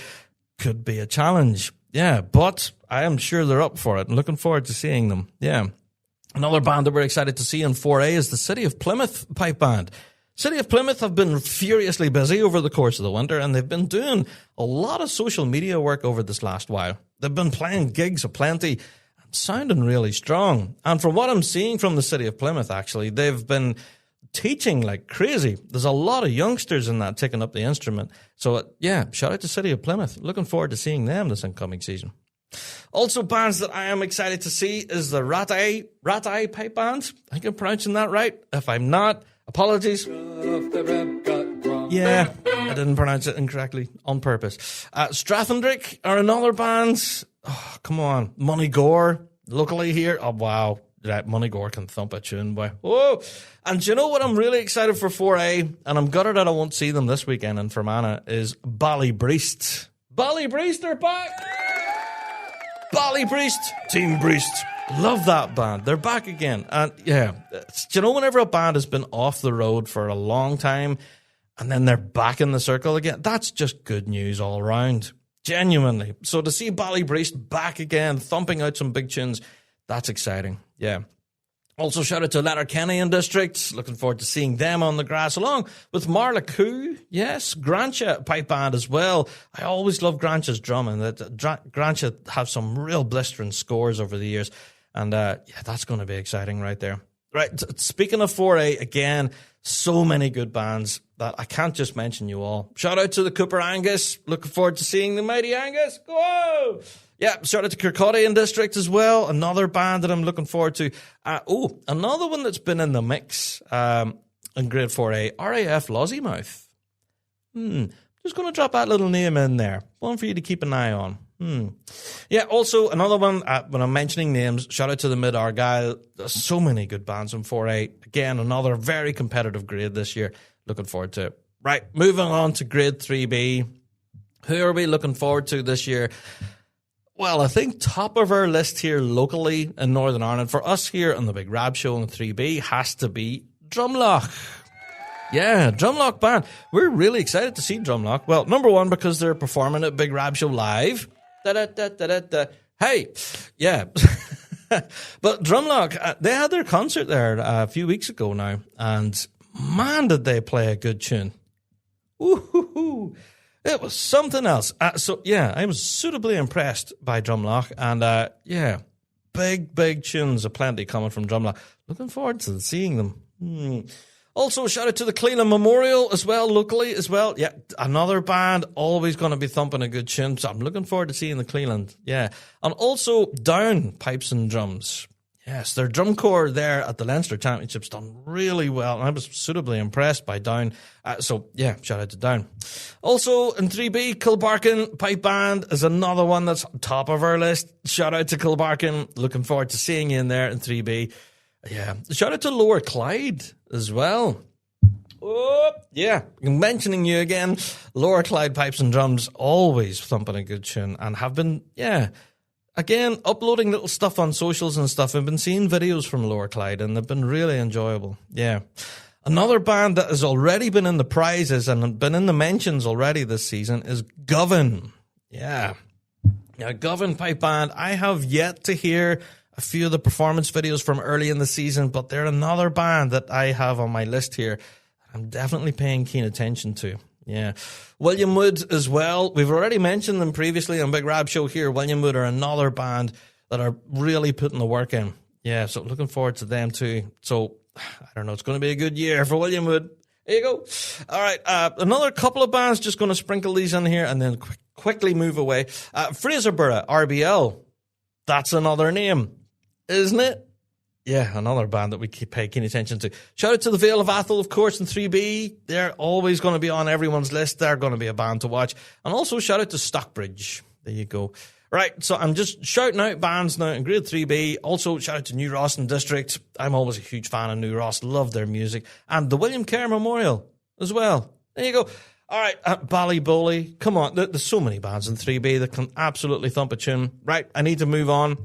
could be a challenge. Yeah, but I am sure they're up for it and looking forward to seeing them. Yeah. Another band that we're excited to see in 4A is the City of Plymouth Pipe Band. City of Plymouth have been furiously busy over the course of the winter, and they've been doing a lot of social media work over this last while. They've been playing gigs aplenty and sounding really strong. And from what I'm seeing from the City of Plymouth, actually, they've been teaching like crazy. There's a lot of youngsters in that taking up the instrument. So, shout out to City of Plymouth. Looking forward to seeing them this incoming season. Also, bands that I am excited to see is the Ratai Pipe Band. I think I'm pronouncing that right. If I'm not, Apologies. Yeah, I didn't pronounce it incorrectly on purpose. Strathindrick are another band. Oh, come on. Money Gore, locally here. Oh, wow. Right, Money Gore can thump a tune, boy. Whoa! And do you know what I'm really excited for 4A? And I'm gutted that I won't see them this weekend in Fermanagh, is Ballybreast. Ballybreast are back! Ballybreast, Team Breast. Love that band. They're back again. And yeah, do you know whenever a band has been off the road for a long time and then they're back in the circle again, that's just good news all around. Genuinely. So to see Ballybreast back again, thumping out some big tunes, that's exciting. Yeah. Also, shout out to Letterkenny and District. Looking forward to seeing them on the grass, along with Marlacoo. Yes, Grantia pipe band as well. I always love Grantia's drumming. Grantia have some real blistering scores over the years. And yeah, that's going to be exciting right there. Right, speaking of 4A, again, so many good bands that I can't just mention you all. Shout out to the Cooper Angus. Looking forward to seeing the mighty Angus. Whoa! Yeah, shout out to Kirkcaldy District as well. Another band that I'm looking forward to. Another one that's been in the mix in grade 4A, RAF Lossiemouth. Just going to drop that little name in there. One for you to keep an eye on. Yeah, also another one, when I'm mentioning names, shout out to the Mid Argyll. There's so many good bands in 4A. Again, another very competitive grade this year. Looking forward to it. Right, moving on to grade 3B. Who are we looking forward to this year? Well, I think top of our list here locally in Northern Ireland for us here on the Big Rab Show in 3B has to be Drumlock. Yeah, Drumlock band. We're really excited to see Drumlock. Well, number one, because they're performing at Big Rab Show Live. Hey, yeah. But Drumlock, they had their concert there a few weeks ago now, and man, did they play a good tune. Woo-hoo-hoo. It was something else. So, yeah, I was suitably impressed by Drumlock, and yeah, big tunes aplenty coming from Drumlock. Looking forward to seeing them. Also, shout out to the Cleland Memorial as well, locally as well. Yeah, another band, always going to be thumping a good tune. So I'm looking forward to seeing the Cleland. Yeah. And also Down Pipes and Drums. Yes, their drum corps there at the Leinster Championships done really well. And I was suitably impressed by Down. So, yeah, shout out to Down. Also, in 3B, Kilbarkin Pipe Band is another one that's top of our list. Shout out to Kilbarkin. Looking forward to seeing you in there in 3B. Yeah, shout out to Lower Clyde as well. Oh, yeah, mentioning you again. Lower Clyde Pipes and Drums, always thumping a good tune, and have been, yeah, again, uploading little stuff on socials and stuff. I've been seeing videos from Lower Clyde, and they've been really enjoyable. Yeah. Another band that has already been in the prizes and been in the mentions already this season is Govan. Yeah. Yeah, Govan Pipe Band. I have yet to hear a few of the performance videos from early in the season, but they're another band that I have on my list here. I'm definitely paying keen attention to. Yeah. William Wood as well. We've already mentioned them previously on Big Rab Show here. William Wood are another band that are really putting the work in. Yeah, so looking forward to them too. So, I don't know, it's going to be a good year for William Wood. There you go. All right, another couple of bands, just going to sprinkle these in here and then quickly move away. Fraserborough, RBL. That's another name, isn't it? Yeah, another band that we pay keen attention to. Shout out to the Vale of Atholl, of course, in 3B. They're always going to be on everyone's list. They're going to be a band to watch. And also shout out to Stockbridge. There you go. Right, so I'm just shouting out bands now in grade 3B. Also, shout out to New Ross and District. I'm always a huge fan of New Ross. Love their music. And the William Kerr Memorial as well. There you go. All right, Ballybully. Come on, there's so many bands in 3B that can absolutely thump a tune. Right, I need to move on.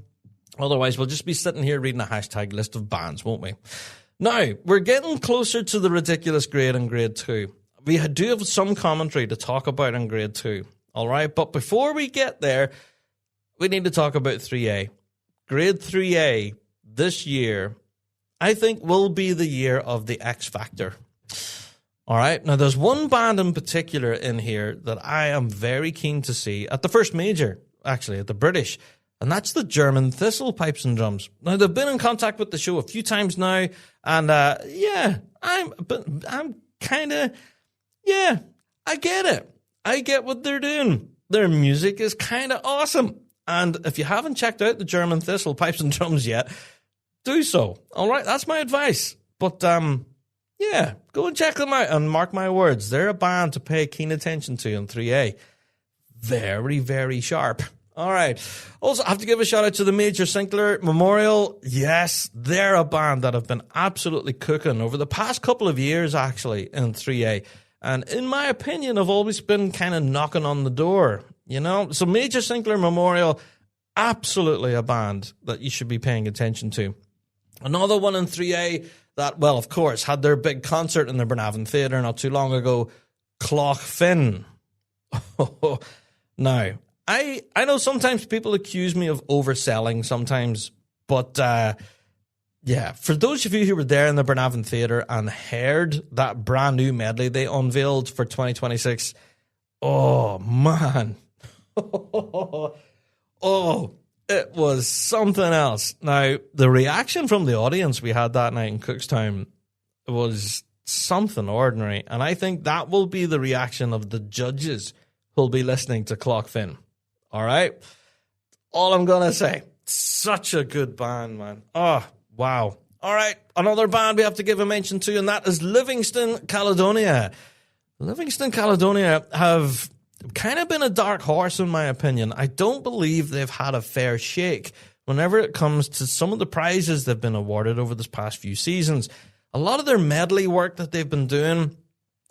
Otherwise, we'll just be sitting here reading a hashtag list of bands, won't we? Now, we're getting closer to the ridiculous grade in grade 2. We do have some commentary to talk about in grade 2, all right? But before we get there, we need to talk about 3A. Grade 3A this year, I think, will be the year of the X Factor. All right? Now, there's one band in particular in here that I am very keen to see at the first major, actually, at the British. And that's the German Thistle Pipes and Drums. Now, they've been in contact with the show a few times now. And, yeah, I'm kind of, yeah, I get it. I get what they're doing. Their music is kind of awesome. And if you haven't checked out the German Thistle Pipes and Drums yet, do so. All right, that's my advice. But, Yeah, go and check them out, and mark my words, they're a band to pay keen attention to in 3A. Very, very sharp. All right. Also, I have to give a shout out to the Major Sinclair Memorial. Yes, they're a band that have been absolutely cooking over the past couple of years, actually, in 3A. And in my opinion, have always been kind of knocking on the door, you know? So Major Sinclair Memorial, absolutely a band that you should be paying attention to. Another one in 3A that, well, of course, had their big concert in the Burnavon Theatre not too long ago, Cloch Finn. Now, I know sometimes people accuse me of overselling sometimes, but yeah, for those of you who were there in the Burnavon Theatre and heard that brand new medley they unveiled for 2026, oh, man. Oh, it was something else. Now, the reaction from the audience we had that night in Cookstown was something ordinary, and I think that will be the reaction of the judges who'll be listening to Cloch Finn. All right? All I'm going to say. Such a good band, man. Oh, wow. All right, another band we have to give a mention to, and that is Livingston, Caledonia. Livingston, Caledonia have kind of been a dark horse, in my opinion. I don't believe they've had a fair shake whenever it comes to some of the prizes they've been awarded over this past few seasons. A lot of their medley work that they've been doing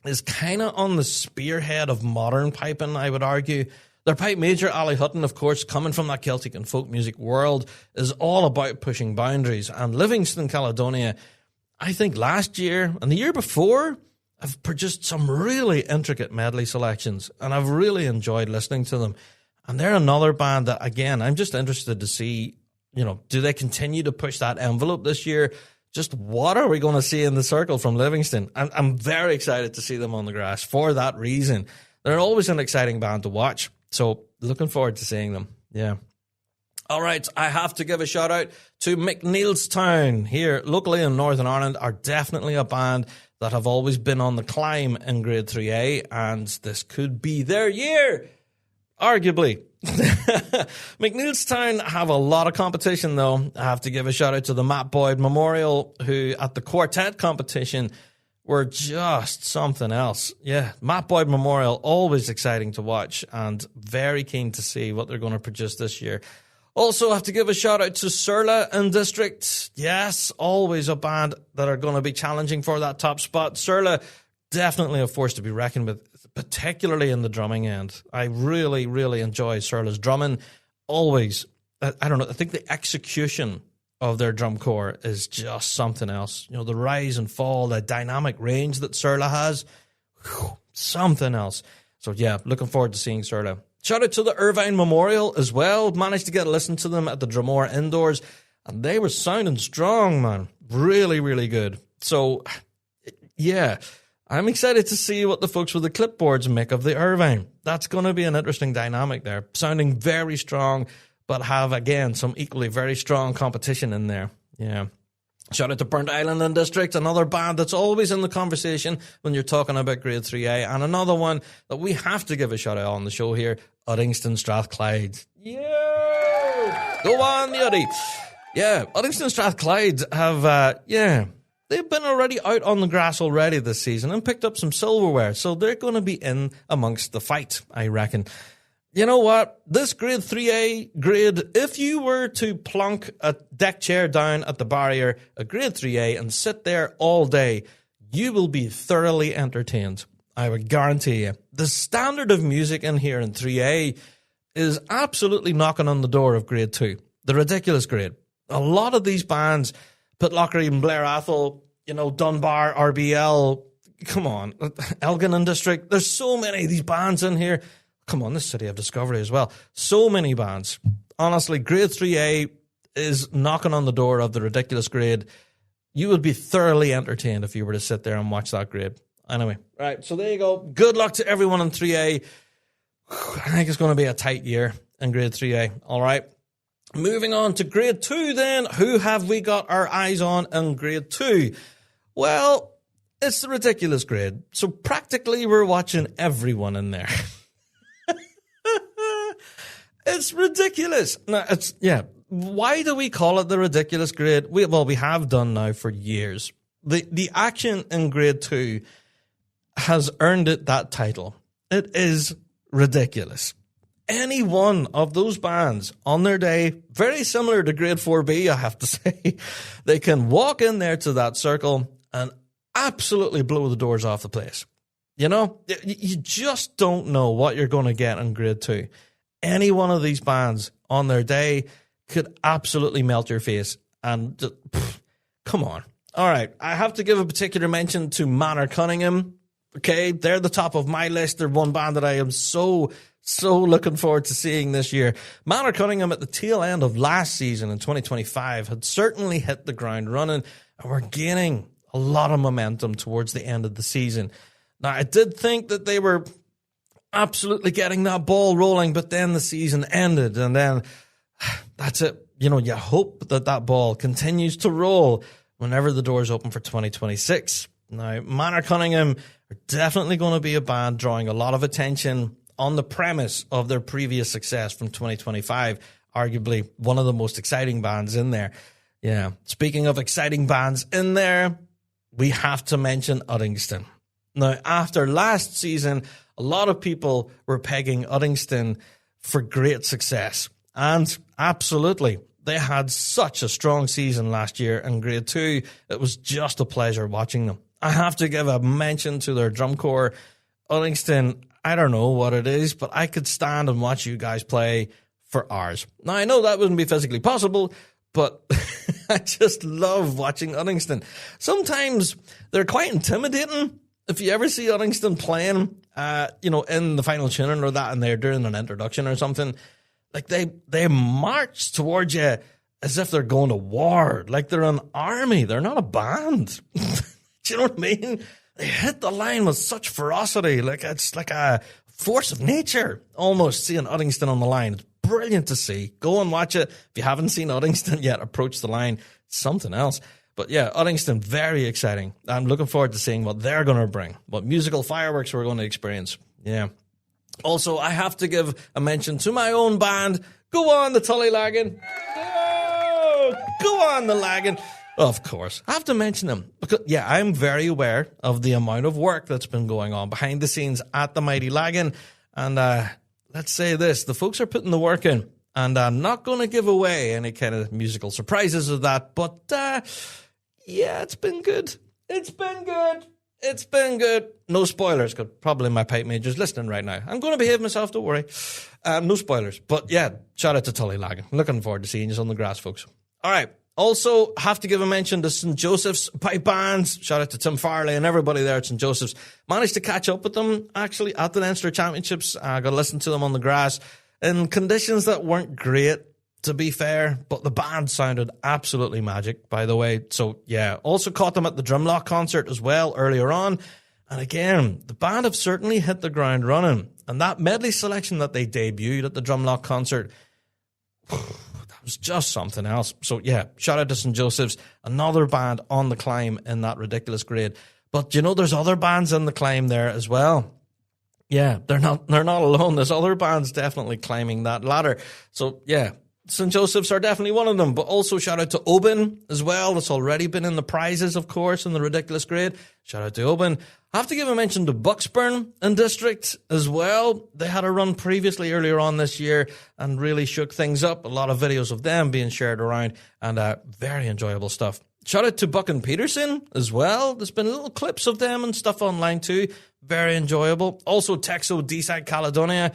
is kind of on the spearhead of modern piping, I would argue. Their pipe major, Ali Hutton, of course, coming from that Celtic and folk music world, is all about pushing boundaries. And Livingston, Caledonia, I think last year and the year before, have produced some really intricate medley selections, and I've really enjoyed listening to them. And they're another band that, again, I'm just interested to see, you know, do they continue to push that envelope this year? Just what are we going to see in the circle from Livingston? I'm very excited to see them on the grass for that reason. They're always an exciting band to watch. So looking forward to seeing them. Yeah. All right. I have to give a shout out to McNeilstown here locally in Northern Ireland, are definitely a band that have always been on the climb in Grade 3A, and this could be their year, arguably. McNeilstown have a lot of competition, though. I have to give a shout out to the Matt Boyd Memorial, who at the quartet competition were just something else. Yeah, Matt Boyd Memorial, always exciting to watch, and very keen to see what they're going to produce this year. Also, I have to give a shout out to Surla and District. Yes, always a band that are going to be challenging for that top spot. Surla, definitely a force to be reckoned with, particularly in the drumming end. I really, really enjoy Surla's drumming. Always, I don't know, I think the execution of their drum corps is just something else. You know, the rise and fall, the dynamic range that Surla has, something else. So yeah, looking forward to seeing Surla. Shout out to the Irvine Memorial as well. Managed to get a listen to them at the Drumore Indoors, and they were sounding strong, man. Really, really good. So, yeah, I'm excited to see what the folks with the clipboards make of the Irvine. That's going to be an interesting dynamic there. Sounding very strong, but have, again, some equally very strong competition in there. Yeah. Shout out to Burnt Island and District, another band that's always in the conversation when you're talking about Grade 3A, and another one that we have to give a shout out on the show here, Uddingston Strathclyde. Yeah! Go on, the Uddy! Yeah, Uddingston Strathclyde have, they've been already out on the grass already this season and picked up some silverware, so they're going to be in amongst the fight, I reckon. You know what? This Grade 3A grade, if you were to plonk a deck chair down at the barrier, a Grade 3A, and sit there all day, you will be thoroughly entertained. I would guarantee you. The standard of music in here in 3A is absolutely knocking on the door of Grade 2. The ridiculous grade. A lot of these bands, Pitlochry and Blair Athol, you know, Dunbar, RBL, come on, Elgin and District, there's so many of these bands in here. Come on, this City of Discovery as well. So many bands. Honestly, Grade 3A is knocking on the door of the ridiculous grade. You would be thoroughly entertained if you were to sit there and watch that grade. Anyway, right, so there you go. Good luck to everyone in 3A. I think it's going to be a tight year in Grade 3A. All right. Moving on to Grade 2 then. Who have we got our eyes on in Grade 2? Well, it's the ridiculous grade. So practically we're watching everyone in there. It's ridiculous. No, it's, yeah. Why do we call it the ridiculous grade? We have done now for years. The action in Grade 2 has earned it that title. It is ridiculous. Any one of those bands on their day, very similar to Grade 4B, I have to say, they can walk in there to that circle and absolutely blow the doors off the place. You know, you just don't know what you're going to get in Grade 2. Any one of these bands on their day could absolutely melt your face. And just, come on. All right, I have to give a particular mention to Manor Cunningham. Okay, they're the top of my list. They're one band that I am so looking forward to seeing this year. Manor Cunningham at the tail end of last season in 2025 had certainly hit the ground running, and we're gaining a lot of momentum towards the end of the season. Now, I did think that they were absolutely getting that ball rolling, but then the season ended, and then that's it. You know, you hope that that ball continues to roll whenever the doors open for 2026. Now, Manor Cunningham are definitely going to be a band drawing a lot of attention on the premise of their previous success from 2025, arguably one of the most exciting bands in there. Yeah, speaking of exciting bands in there, we have to mention Uddingston. Now, after last season, a lot of people were pegging Uddingston for great success. And absolutely, they had such a strong season last year in Grade 2. It was just a pleasure watching them. I have to give a mention to their drum corps. Uddingston, I don't know what it is, but I could stand and watch you guys play for hours. Now, I know that wouldn't be physically possible, but I just love watching Uddingston. Sometimes they're quite intimidating. If you ever see Uddingston playing, in the final tuning or that, and they're doing an introduction or something, like they march towards you as if they're going to war, like they're an army. They're not a band. Do you know what I mean? They hit the line with such ferocity, like it's like a force of nature, almost, seeing Uddingston on the line. It's brilliant to see. Go and watch it. If you haven't seen Uddingston yet, approach the line. It's something else. But yeah, Uddingston, very exciting. I'm looking forward to seeing what they're going to bring, what musical fireworks we're going to experience. Yeah. Also, I have to give a mention to my own band. Go on, the Tully Lagan. Go on, the Lagan. Of course. I have to mention them because, yeah, I'm very aware of the amount of work that's been going on behind the scenes at the Mighty Lagan. And let's say this, the folks are putting the work in. And I'm not going to give away any kind of musical surprises of that. But, yeah, it's been good. It's been good. It's been good. No spoilers, because probably my pipe major's listening right now. I'm going to behave myself, don't worry. No spoilers. But, yeah, shout out to Tully Lagan. Looking forward to seeing you on the grass, folks. All right. Also, have to give a mention to St. Joseph's Pipe Bands. Shout out to Tim Farley and everybody there at St. Joseph's. Managed to catch up with them, actually, at the Leinster Championships. I got to listen to them on the grass in conditions that weren't great, to be fair, but the band sounded absolutely magic, by the way. So, yeah, also caught them at the Drumlock concert as well earlier on. And again, the band have certainly hit the ground running. And that medley selection that they debuted at the Drumlock concert, that was just something else. So, yeah, shout out to St. Joseph's, another band on the climb in that ridiculous grade. But, you know, there's other bands in the climb there as well. Yeah, they're not alone. There's other bands definitely climbing that ladder. So, yeah, St. Joseph's are definitely one of them. But also shout out to Oban as well. That's already been in the prizes, of course, in the ridiculous grade. Shout out to Oban. I have to give a mention to Bucksburn and District as well. They had a run previously earlier on this year and really shook things up. A lot of videos of them being shared around and very enjoyable stuff. Shout out to Buck and Peterson as well. There's been little clips of them and stuff online too. Very enjoyable. Also, Texo D-Side Caledonia.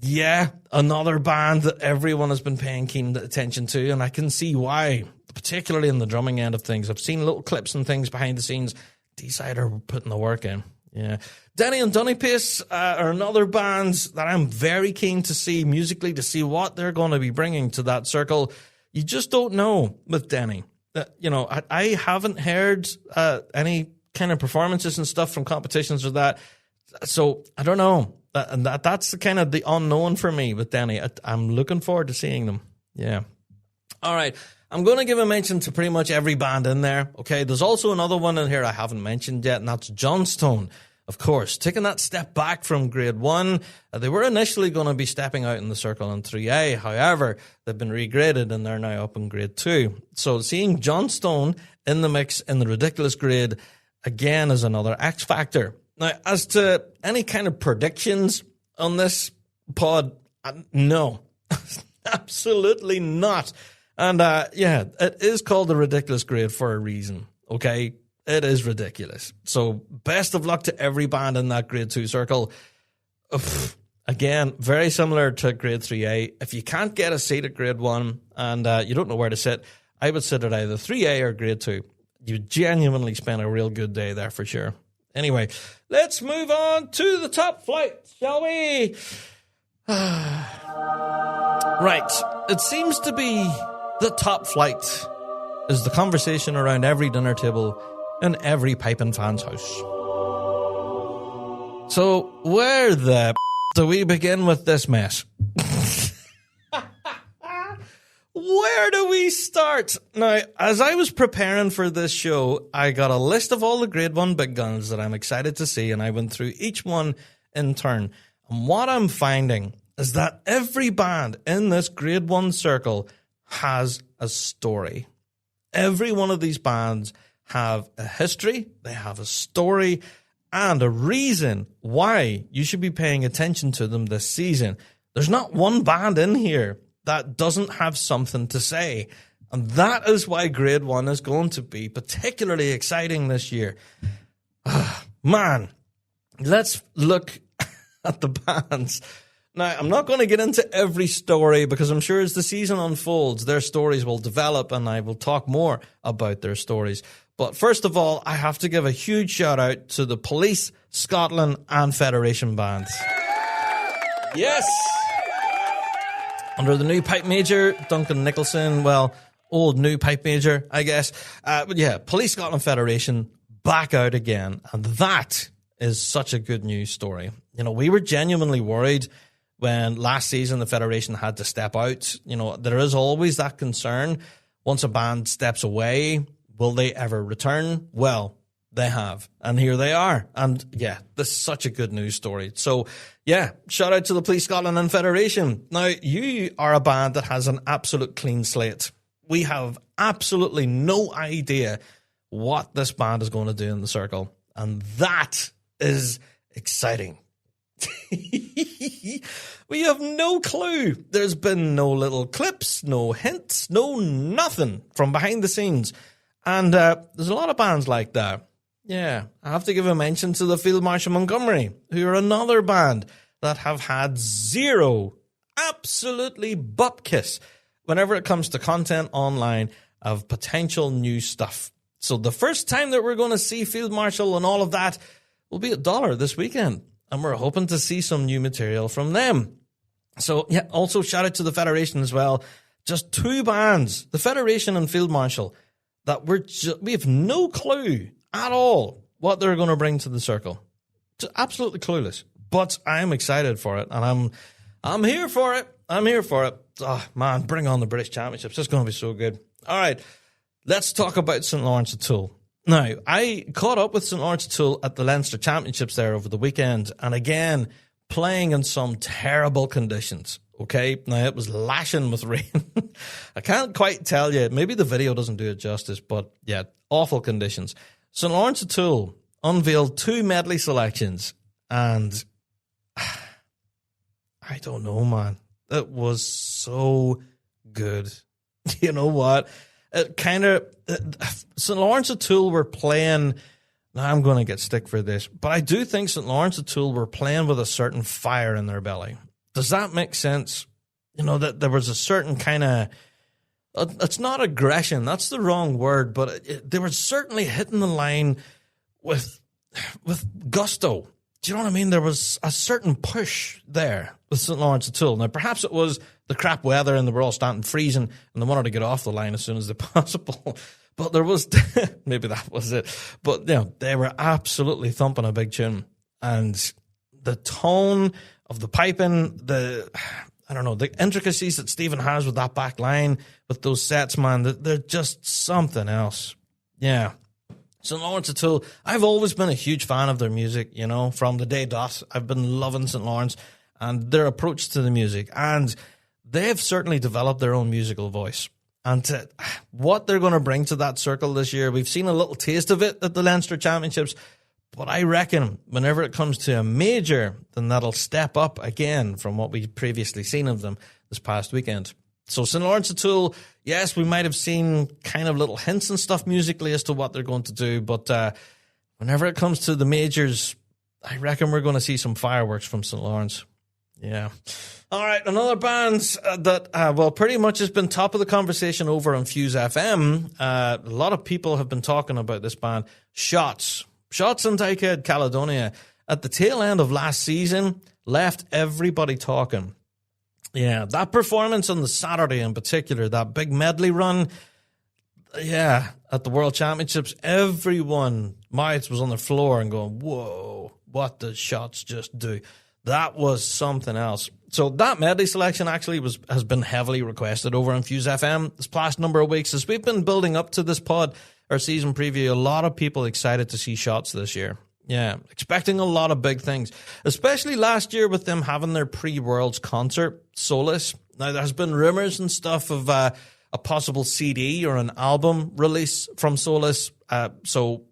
Yeah, another band that everyone has been paying keen attention to, and I can see why, particularly in the drumming end of things. I've seen little clips and things behind the scenes. D-Side are putting the work in. Yeah. Denny and Dunnypace are another band that I'm very keen to see musically, to see what they're going to be bringing to that circle. You just don't know with Denny. I haven't heard any kind of performances and stuff from competitions or that. So I don't know. That's the kind of the unknown for me with Denny. I'm looking forward to seeing them. Yeah. All right. I'm going to give a mention to pretty much every band in there. Okay. There's also another one in here I haven't mentioned yet, and that's Johnstone. Of course, taking that step back from grade 1, they were initially going to be stepping out in the circle in 3A. However, they've been regraded and they're now up in grade 2. So seeing Johnstone in the mix in the ridiculous grade, again, is another X factor. Now, as to any kind of predictions on this pod, no, absolutely not. And yeah, it is called the ridiculous grade for a reason, okay? It is ridiculous. So best of luck to every band in that grade 2 circle. Again, very similar to grade 3A. If you can't get a seat at grade 1 and you don't know where to sit, I would sit at either 3A or grade 2. You genuinely spend a real good day there for sure. Anyway, let's move on to the top flight, shall we? Right. It seems to be the top flight is the conversation around every dinner table in every piping fan's house. So where the do we begin with this mess? Where do we start? Now, as I was preparing for this show, I got a list of all the grade 1 big guns that I'm excited to see, and I went through each one in turn. And what I'm finding is that every band in this grade 1 circle has a story. Every one of these bands have a history, they have a story, and a reason why you should be paying attention to them this season. There's not one band in here that doesn't have something to say. And that is why grade 1 is going to be particularly exciting this year. Man, let's look at the bands. Now, I'm not going to get into every story because I'm sure as the season unfolds, their stories will develop and I will talk more about their stories. But first of all, I have to give a huge shout out to the Police, Scotland and Federation bands. Yes! Under the new pipe major, Duncan Nicholson, well, old new pipe major, I guess. But yeah, Police, Scotland, Federation back out again. And that is such a good news story. You know, we were genuinely worried when last season the Federation had to step out. You know, there is always that concern. Once a band steps away, will they ever return? Well, they have. And here they are. And yeah, this is such a good news story. So yeah, shout out to the Police Scotland and Federation. Now, you are a band that has an absolute clean slate. We have absolutely no idea what this band is going to do in the circle. And that is exciting. We have no clue. There's been no little clips, no hints, no nothing from behind the scenes. And there's a lot of bands like that. Yeah, I have to give a mention to the Field Marshal Montgomery, who are another band that have had zero, absolutely butt kiss whenever it comes to content online of potential new stuff. So the first time that we're going to see Field Marshal and all of that will be at Dollar this weekend. And we're hoping to see some new material from them. So yeah, also shout out to the Federation as well. Just two bands, the Federation and Field Marshal, that we have no clue at all what they're going to bring to the circle. Just absolutely clueless. But I'm excited for it, and I'm here for it. I'm here for it. Oh, man, bring on the British Championships. It's going to be so good. All right, let's talk about St. Lawrence O'Toole. Now, I caught up with St. Lawrence O'Toole at the Leinster Championships there over the weekend, and again, playing in some terrible conditions. Okay, now it was lashing with rain. I can't quite tell you. Maybe the video doesn't do it justice, but yeah, awful conditions. St. Lawrence O'Toole unveiled 2 medley selections, and I don't know, man. It was so good. You know what? It kind of St. Lawrence O'Toole were playing. Now I'm going to get stick for this, but I do think St. Lawrence O'Toole were playing with a certain fire in their belly. Does that make sense? You know, that there was a certain kind of, it's not aggression, that's the wrong word, but they were certainly hitting the line with gusto. Do you know what I mean? There was a certain push there with St. Lawrence O'Toole. Now, perhaps it was the crap weather and they were all standing freezing and they wanted to get off the line as soon as they possible. But there was, maybe that was it. But, you know, they were absolutely thumping a big tune. And the tone of the piping, the intricacies that Stephen has with that back line, with those sets, man, they're just something else. Yeah. St. Lawrence O'Toole, I've always been a huge fan of their music, you know, from the day dot. I've been loving St. Lawrence and their approach to the music. And they've certainly developed their own musical voice. and to what they're going to bring to that circle this year. We've seen a little taste of it at the Leinster Championships, but I reckon whenever it comes to a major, then that'll step up again from what we've previously seen of them this past weekend. So St. Lawrence O'Toole, yes, we might have seen kind of little hints and stuff musically as to what they're going to do, but whenever it comes to the majors, I reckon we're going to see some fireworks from St. Lawrence. Yeah. All right, another band that, pretty much has been top of the conversation over on Fuse FM. A lot of people have been talking about this band, Shots. Shots in Dykehead, Caledonia, at the tail end of last season, left everybody talking. Yeah, that performance on the Saturday in particular, that big medley run, yeah, at the World Championships, everyone, mouths was on the floor and going, whoa, what did Shots just do? That was something else. So that medley selection actually has been heavily requested over on Fuse FM this past number of weeks. As we've been building up to this pod, our season preview, a lot of people excited to see Shots this year. Yeah, expecting a lot of big things, especially last year with them having their pre-Worlds concert, Solace. Now, there's been rumors and stuff of a possible CD or an album release from Solace. So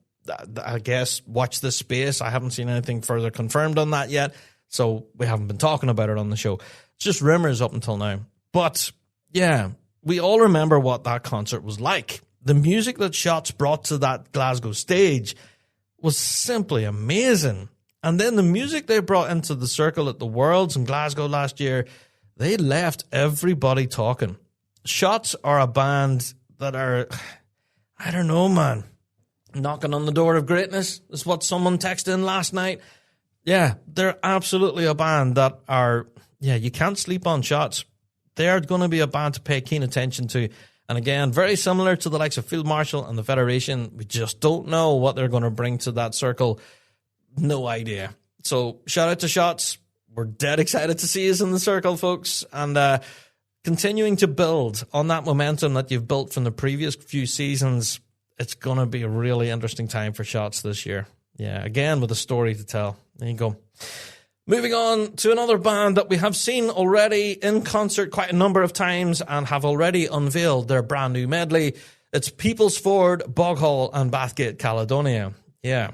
I guess watch this space. I haven't seen anything further confirmed on that yet, so we haven't been talking about it on the show. It's just rumors up until now. But yeah, we all remember what that concert was like. The music that Shots brought to that Glasgow stage was simply amazing. And then the music they brought into the circle at the Worlds in Glasgow last year, they left everybody talking. Shots are a band that are, I don't know, man, knocking on the door of greatness is what someone texted in last night. Yeah, they're absolutely a band that are, you can't sleep on Shots. They're going to be a band to pay keen attention to. And again, very similar to the likes of Field Marshal and the Federation. We just don't know what they're going to bring to that circle. No idea. So shout out to Shots. We're dead excited to see us in the circle, folks. And continuing to build on that momentum that you've built from the previous few seasons, it's going to be a really interesting time for Shots this year. Yeah, again, with a story to tell. There you go. Moving on to another band that we have seen already in concert quite a number of times and have already unveiled their brand new medley. It's People's Ford, Boghall and Bathgate, Caledonia. Yeah.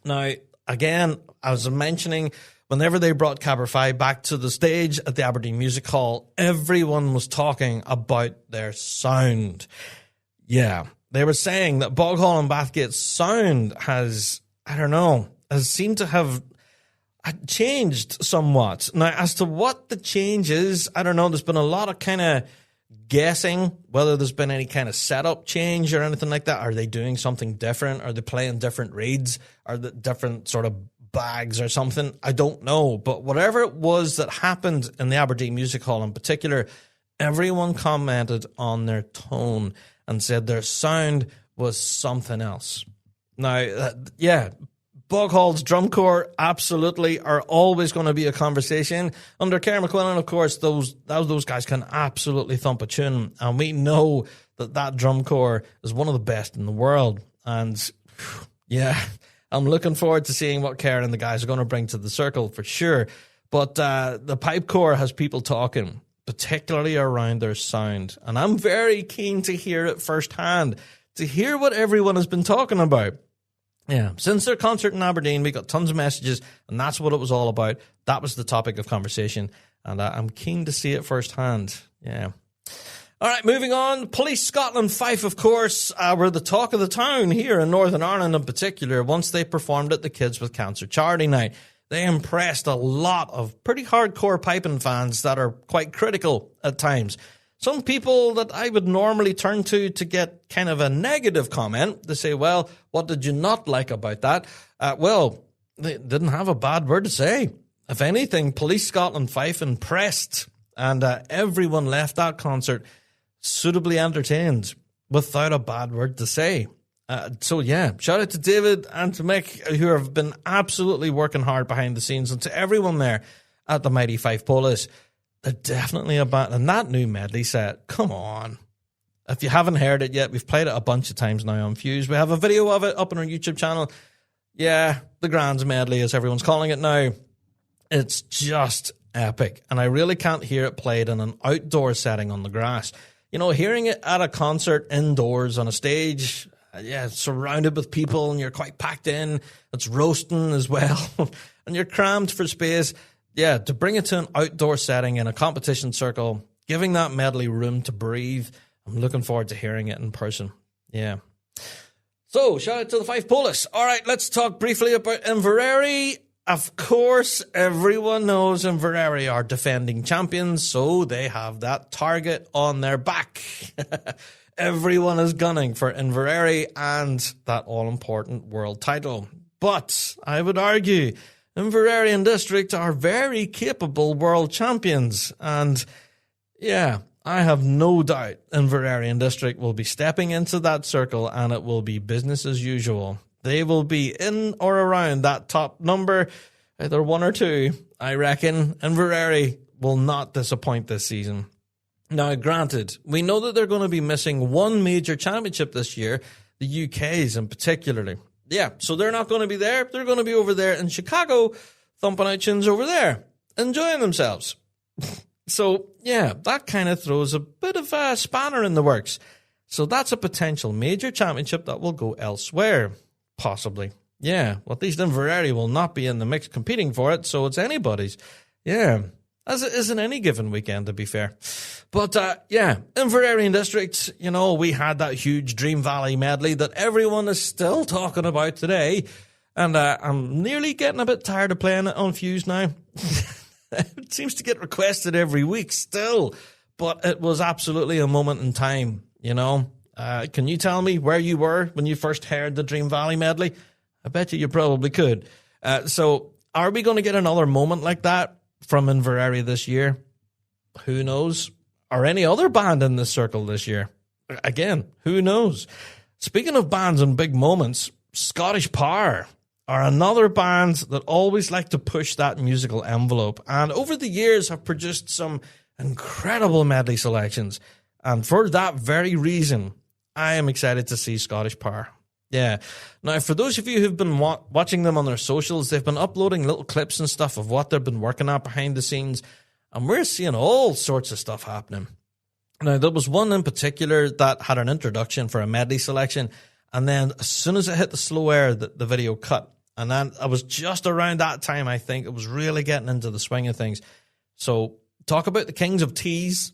Now, again, I was mentioning, whenever they brought Caberfy back to the stage at the Aberdeen Music Hall, everyone was talking about their sound. Yeah. They were saying that Boghall and Bathgate's sound has seemed to have changed somewhat. Now, as to what the change is, I don't know. There's been a lot of kind of guessing whether there's been any kind of setup change or anything like that. Are they doing something different? Are they playing different reeds? Are they different sort of bags or something? I don't know. But whatever it was that happened in the Aberdeen Music Hall in particular, everyone commented on their tone and said their sound was something else. Now, Boghall's drum corps absolutely are always going to be a conversation. Under Kerr McQuillan, of course, those guys can absolutely thump a tune, and we know that drum corps is one of the best in the world. And yeah, I'm looking forward to seeing what Kerr and the guys are going to bring to the circle for sure. But the pipe corps has people talking, particularly around their sound, and I'm very keen to hear it firsthand, to hear what everyone has been talking about. Yeah, since their concert in Aberdeen, we got tons of messages, and that's what it was all about. That was the topic of conversation, and I'm keen to see it firsthand. Yeah. All right, moving on. Police Scotland Fife, of course, were the talk of the town here in Northern Ireland in particular once they performed at the Kids with Cancer charity night. They impressed a lot of pretty hardcore piping fans that are quite critical at times. Some people that I would normally turn to get kind of a negative comment, they say, well, what did you not like about that? Well, they didn't have a bad word to say. If anything, Police Scotland Fife impressed, and everyone left that concert suitably entertained without a bad word to say. So yeah, shout out to David and to Mick, who have been absolutely working hard behind the scenes, and to everyone there at the mighty Fife Police. They're definitely a band. And that new medley set, come on. If you haven't heard it yet, we've played it a bunch of times now on Fuse. We have a video of it up on our YouTube channel. Yeah, the Grands medley, as everyone's calling it now. It's just epic. And I really can't hear it played in an outdoor setting on the grass. hearing it at a concert indoors on a stage, surrounded with people and you're quite packed in, it's roasting as well, and you're crammed for space. Yeah, to bring it to an outdoor setting in a competition circle, giving that medley room to breathe, I'm looking forward to hearing it in person. Yeah. So, shout out to the Five Polis. All right, let's talk briefly about Inverary. Of course, everyone knows Inverary are defending champions, so they have that target on their back. Everyone is gunning for Inverary and that all-important world title. But I would argue Inverary and District are very capable world champions. And yeah, I have no doubt Inverary and District will be stepping into that circle and it will be business as usual. They will be in or around that top number, either one or two. I reckon Inverary will not disappoint this season. Now, granted, we know that they're going to be missing one major championship this year, the UK's in particularly. Yeah, so they're not going to be there. They're going to be over there in Chicago, thumping out tunes over there, enjoying themselves. So, yeah, that kind of throws a bit of a spanner in the works. So that's a potential major championship that will go elsewhere, possibly. Yeah, well, at least Inverary will not be in the mix competing for it, so it's anybody's. Yeah, as it isn't any given weekend, to be fair. But, Inverary and District, we had that huge Dream Valley medley that everyone is still talking about today. And I'm nearly getting a bit tired of playing it on Fuse now. It seems to get requested every week still. But it was absolutely a moment in time, Can you tell me where you were when you first heard the Dream Valley medley? I bet you probably could. So are we going to get another moment like that from Inverary this year? Who knows? Or any other band in this circle this year? Again, who knows? Speaking of bands and big moments, Scottish Power are another band that always like to push that musical envelope, and over the years have produced some incredible medley selections. And for that very reason, I am excited to see Scottish Power. Yeah. Now, for those of you who've been watching them on their socials, they've been uploading little clips and stuff of what they've been working on behind the scenes, and we're seeing all sorts of stuff happening. Now, there was one in particular that had an introduction for a medley selection, and then as soon as it hit the slow air, the video cut. And then it was just around that time, I think, it was really getting into the swing of things. So, talk about the Kings of Tease.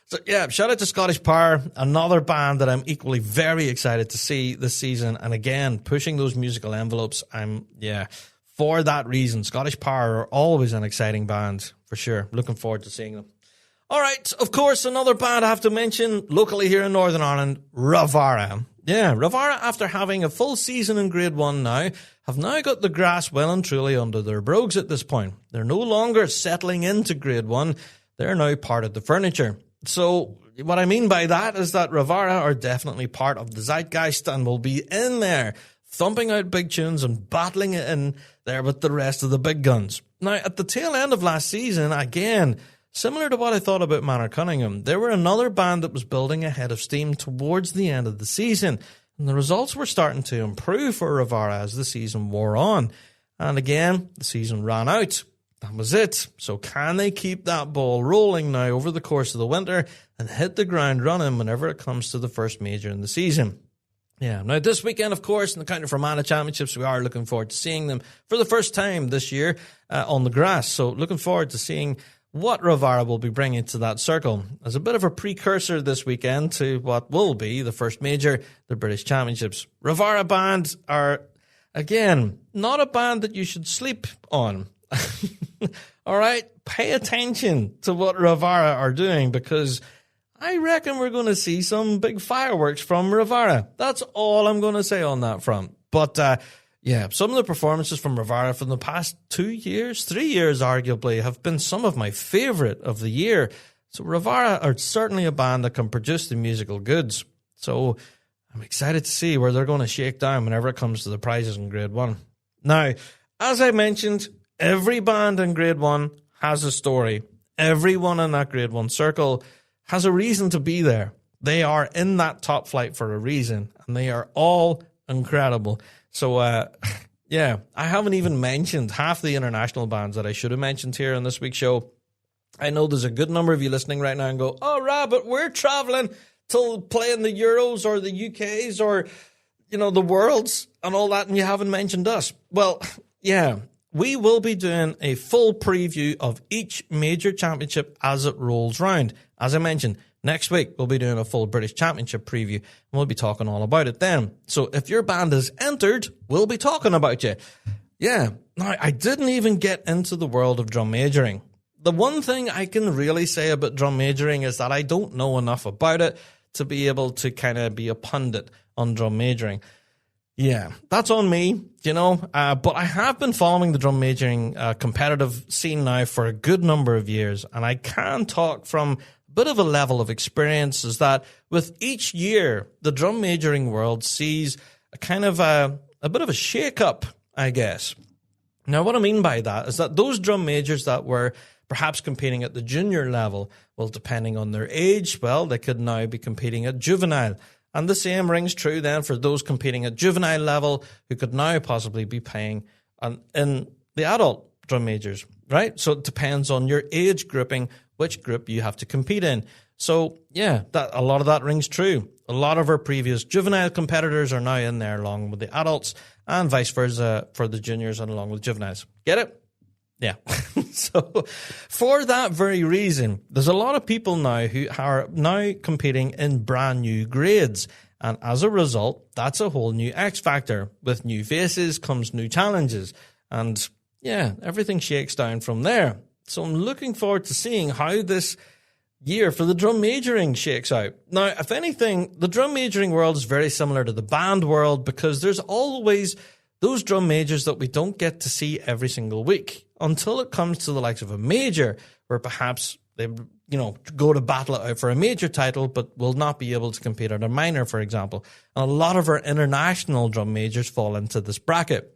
So, yeah, shout out to Scottish Power, another band that I'm equally very excited to see this season. And again, pushing those musical envelopes, for that reason, Scottish Power are always an exciting band, for sure. Looking forward to seeing them. All right, of course, another band I have to mention locally here in Northern Ireland, Ravara. Yeah, Ravara, after having a full season in Grade 1 now, have now got the grass well and truly under their brogues at this point. They're no longer settling into Grade 1. They're now part of the furniture. So what I mean by that is that Ravara are definitely part of the zeitgeist and will be in there, thumping out big tunes and battling it in there with the rest of the big guns. Now, at the tail end of last season, again, similar to what I thought about Manor Cunningham, there were another band that was building ahead of steam towards the end of the season, and the results were starting to improve for Ravara as the season wore on. And again, the season ran out. That was it. So can they keep that ball rolling now over the course of the winter and hit the ground running whenever it comes to the first major in the season? Yeah, now this weekend, of course, in the County Fermanagh Championships, we are looking forward to seeing them for the first time this year on the grass. So looking forward to seeing what Ravara will be bringing to that circle as a bit of a precursor this weekend to what will be the first major, the British Championships. Ravara bands are, again, not a band that you should sleep on. All right, pay attention to what Ravara are doing, because I reckon we're going to see some big fireworks from Ravara. That's all I'm going to say on that front. But some of the performances from Ravara from the past 3 years arguably, have been some of my favourite of the year. So Ravara are certainly a band that can produce the musical goods. So I'm excited to see where they're going to shake down whenever it comes to the prizes in Grade 1. Now, as I mentioned, every band in Grade 1 has a story. Everyone in that Grade 1 circle has a reason to be there. They are in that top flight for a reason, and they are all incredible. So, I haven't even mentioned half the international bands that I should have mentioned here on this week's show. I know there's a good number of you listening right now and go, oh, Rab, but we're traveling to play in the Euros or the UKs or, the Worlds and all that, and you haven't mentioned us. Well, yeah, we will be doing a full preview of each major championship as it rolls round. As I mentioned, next week we'll be doing a full British Championship preview, and we'll be talking all about it then. So if your band is entered, we'll be talking about you. Yeah, now I didn't even get into the world of drum majoring. The one thing I can really say about drum majoring is that I don't know enough about it to be able to kind of be a pundit on drum majoring. Yeah, that's on me, but I have been following the drum majoring competitive scene now for a good number of years, and I can talk from a bit of a level of experience is that with each year, the drum majoring world sees a kind of a bit of a shake-up, I guess. Now, what I mean by that is that those drum majors that were perhaps competing at the junior level, well, depending on their age, well, they could now be competing at juvenile. And the same rings true then for those competing at juvenile level who could now possibly be playing in the adult drum majors, right? So it depends on your age grouping, which group you have to compete in. So, yeah, a lot of that rings true. A lot of our previous juvenile competitors are now in there along with the adults and vice versa for the juniors and along with juveniles. Get it? Yeah. So for that very reason, there's a lot of people now who are now competing in brand new grades. And as a result, that's a whole new X factor. With new faces comes new challenges. And yeah, everything shakes down from there. So I'm looking forward to seeing how this year for the drum majoring shakes out. Now, if anything, the drum majoring world is very similar to the band world because there's always those drum majors that we don't get to see every single week until it comes to the likes of a major where perhaps they, go to battle it out for a major title but will not be able to compete at a minor, for example. And a lot of our international drum majors fall into this bracket.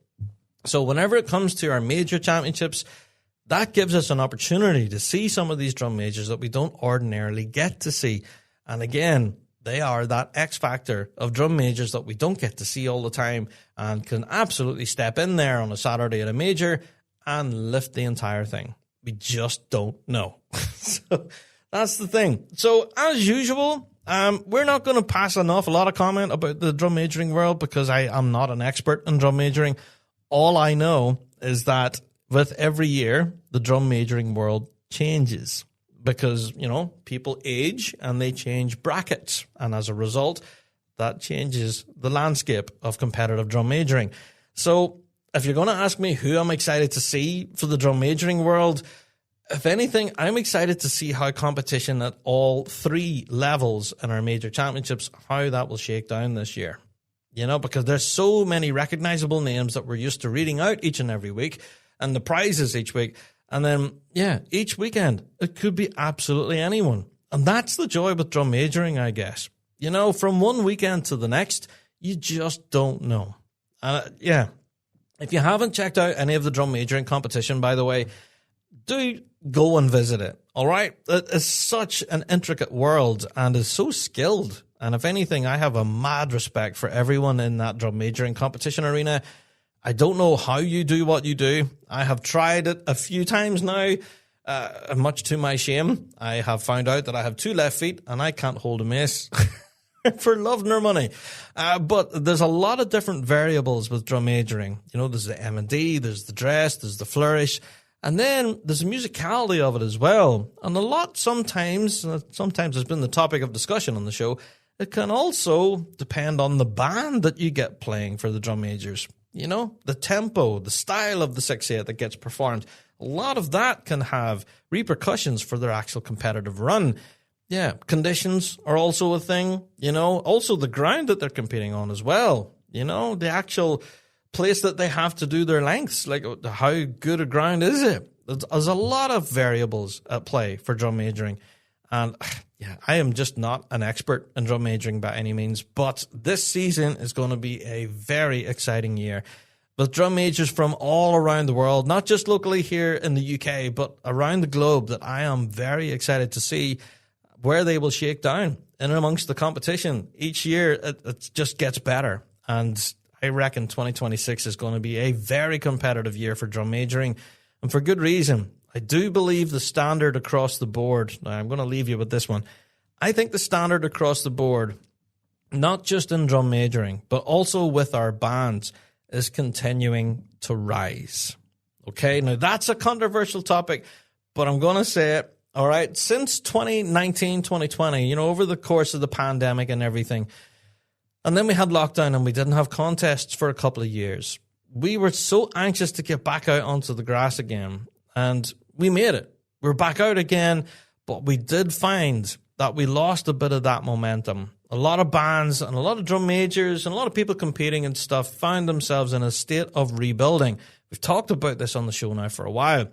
So whenever it comes to our major championships, that gives us an opportunity to see some of these drum majors that we don't ordinarily get to see. And again, they are that X factor of drum majors that we don't get to see all the time and can absolutely step in there on a Saturday at a major and lift the entire thing. We just don't know. So that's the thing. So as usual, we're not going to pass an awful lot of comment about the drum majoring world because I am not an expert in drum majoring. All I know is that with every year, the drum majoring world changes. Because, people age and they change brackets. And as a result, that changes the landscape of competitive drum majoring. So if you're going to ask me who I'm excited to see for the drum majoring world, if anything, I'm excited to see how competition at all three levels in our major championships, how that will shake down this year. Because there's so many recognizable names that we're used to reading out each and every week and the prizes each week. And then, each weekend, it could be absolutely anyone. And that's the joy with drum majoring, I guess. From one weekend to the next, you just don't know. If you haven't checked out any of the drum majoring competition, by the way, do go and visit it, all right? It is such an intricate world and is so skilled. And if anything, I have a mad respect for everyone in that drum majoring competition arena. I don't know how you do what you do. I have tried it a few times now, much to my shame. I have found out that I have 2 left feet and I can't hold a mace for love nor money. But there's a lot of different variables with drum majoring. There's the M&D, there's the dress, there's the flourish, and then there's the musicality of it as well. And a lot sometimes has been the topic of discussion on the show. It can also depend on the band that you get playing for the drum majors. The tempo, the style of the 6/8 that gets performed, a lot of that can have repercussions for their actual competitive run. Yeah, conditions are also a thing, also the ground that they're competing on as well. The actual place that they have to do their lengths, like how good a ground is it? There's a lot of variables at play for drum majoring. And I am just not an expert in drum majoring by any means, but this season is going to be a very exciting year with drum majors from all around the world, not just locally here in the UK, but around the globe, that I am very excited to see where they will shake down in amongst the competition. Each year, it just gets better. And I reckon 2026 is going to be a very competitive year for drum majoring, and for good reason. I do believe the standard across the board, now I'm going to leave you with this one, I think the standard across the board, not just in drum majoring, but also with our bands, is continuing to rise. Okay, now that's a controversial topic, but I'm going to say it. All right, since 2019, 2020, over the course of the pandemic and everything, and then we had lockdown and we didn't have contests for a couple of years. We were so anxious to get back out onto the grass again, and we made it. We're back out again, but we did find that we lost a bit of that momentum. A lot of bands and a lot of drum majors and a lot of people competing and stuff found themselves in a state of rebuilding. We've talked about this on the show now for a while,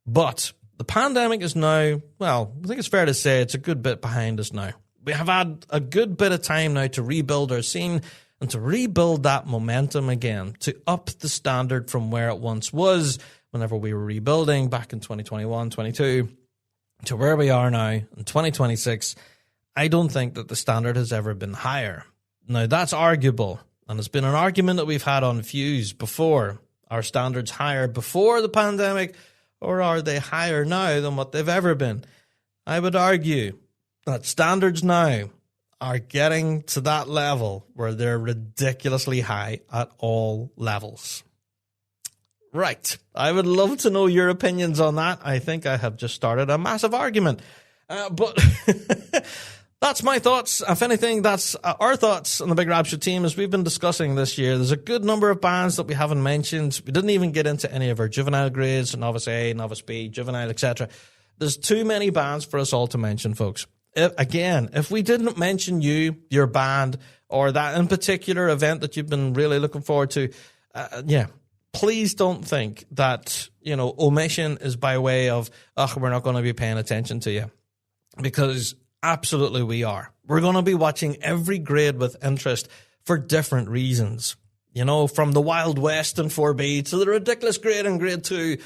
but the pandemic is now, well, I think it's fair to say it's a good bit behind us now. We have had a good bit of time now to rebuild our scene and to rebuild that momentum again, to up the standard from where it once was whenever we were rebuilding back in 2021, 22, to where we are now in 2026. I don't think that the standard has ever been higher. Now, that's arguable, and it's been an argument that we've had on Fuse before. Are standards higher before the pandemic, or are they higher now than what they've ever been? I would argue that standards now are getting to that level where they're ridiculously high at all levels. Right. I would love to know your opinions on that. I think I have just started a massive argument. But that's my thoughts. If anything, that's our thoughts on the Big Rab Show team as we've been discussing this year. There's a good number of bands that we haven't mentioned. We didn't even get into any of our juvenile grades, Novice A, Novice B, Juvenile, etc. There's too many bands for us all to mention, folks. If we didn't mention you, your band, or that in particular event that you've been really looking forward to, please don't think that, omission is by way of, we're not going to be paying attention to you. Because absolutely we are. We're going to be watching every grade with interest for different reasons. From the Wild West and 4B to the ridiculous grade in grade 2,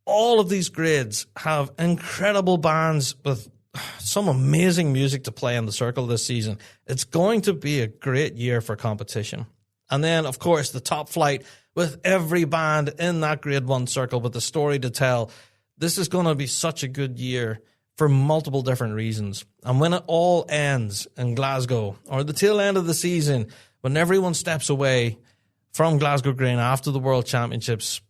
all of these grades have incredible bands with some amazing music to play in the circle this season. It's going to be a great year for competition. And then, of course, the top flight with every band in that grade 1 circle with a story to tell. This is going to be such a good year for multiple different reasons. And when it all ends in Glasgow, or the tail end of the season, when everyone steps away from Glasgow Green after the World Championships,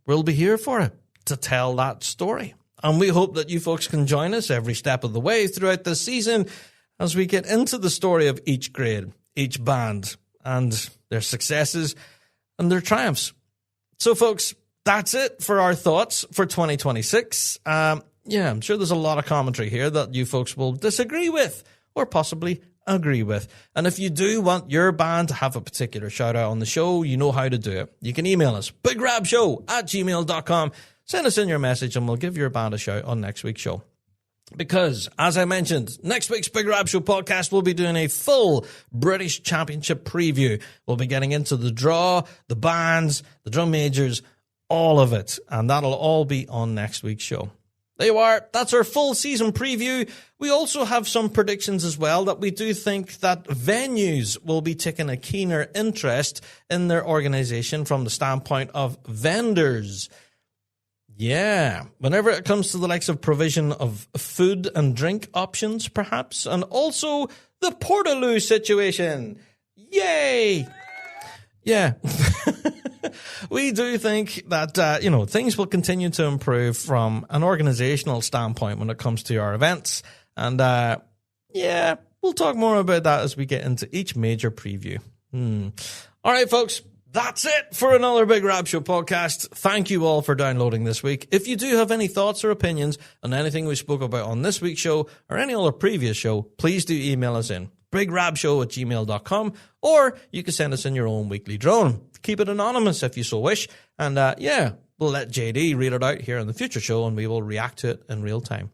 we'll be here for it to tell that story. And we hope that you folks can join us every step of the way throughout this season as we get into the story of each grade, each band, and their successes and their triumphs. So, folks, that's it for our thoughts for 2026. I'm sure there's a lot of commentary here that you folks will disagree with or possibly agree with. And if you do want your band to have a particular shout out on the show, you know how to do it. You can email us, bigrabshow@gmail.com. Send us in your message and we'll give your band a shout on next week's show. Because, as I mentioned, next week's Big Rab Show podcast, we'll be doing a full British Championship preview. We'll be getting into the draw, the bands, the drum majors, all of it. And that'll all be on next week's show. There you are. That's our full season preview. We also have some predictions as well that we do think that venues will be taking a keener interest in their organization from the standpoint of vendors. Yeah, whenever it comes to the likes of provision of food and drink options, perhaps, and also the Portaloo situation. Yay! Yeah. We do think that, things will continue to improve from an organizational standpoint when it comes to our events. And, we'll talk more about that as we get into each major preview. All right, folks. That's it for another Big Rab Show podcast. Thank you all for downloading this week. If you do have any thoughts or opinions on anything we spoke about on this week's show or any other previous show, please do email us in bigrabshow@gmail.com, or you can send us in your own weekly drone. Keep it anonymous if you so wish. And we'll let JD read it out here in the future show and we will react to it in real time.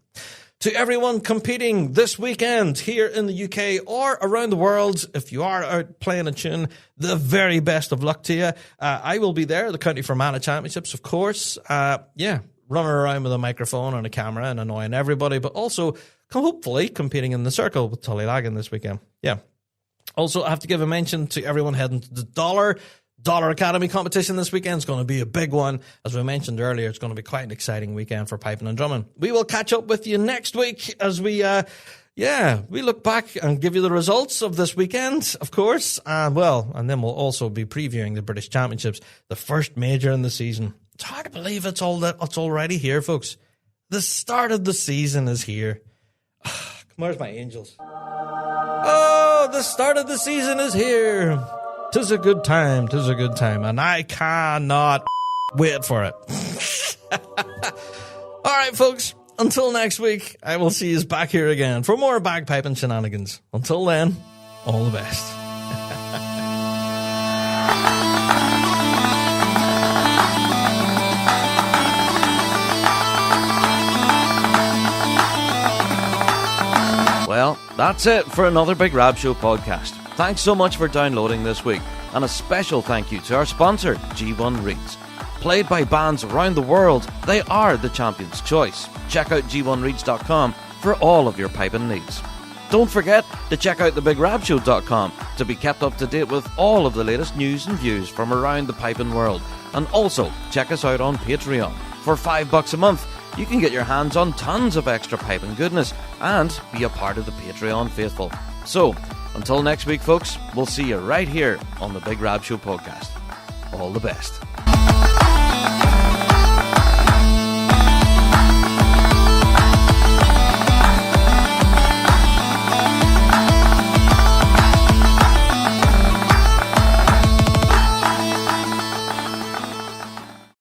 To everyone competing this weekend here in the UK or around the world, if you are out playing a tune, the very best of luck to you. I will be there, the County Fermanagh Championships, of course. Running around with a microphone and a camera and annoying everybody, but also hopefully competing in the circle with Tullylagan this weekend. Yeah. Also, I have to give a mention to everyone heading to the Dollar Dollar Academy competition this weekend is going to be a big one. As we mentioned earlier, it's going to be quite an exciting weekend for piping and drumming. We will catch up with you next week as we look back and give you the results of this weekend, of course. And then we'll also be previewing the British Championships, the first major in the season. It's hard to believe it's already here, folks. The start of the season is here. Where's my angels? Oh, the start of the season is here. 'Tis a good time, and I cannot wait for it. All right, folks, until next week, I will see you back here again for more bagpiping shenanigans. Until then, all the best. Well, that's it for another Big Rab Show podcast. Thanks so much for downloading this week, and a special thank you to our sponsor, G1 Reeds. Played by bands around the world, they are the champion's choice. Check out g1reeds.com for all of your piping needs. Don't forget to check out thebigrabshow.com to be kept up to date with all of the latest news and views from around the piping world. And also, check us out on Patreon. For $5 a month, you can get your hands on tons of extra piping goodness and be a part of the Patreon faithful. So, until next week, folks, we'll see you right here on the Big Rab Show Podcast. All the best.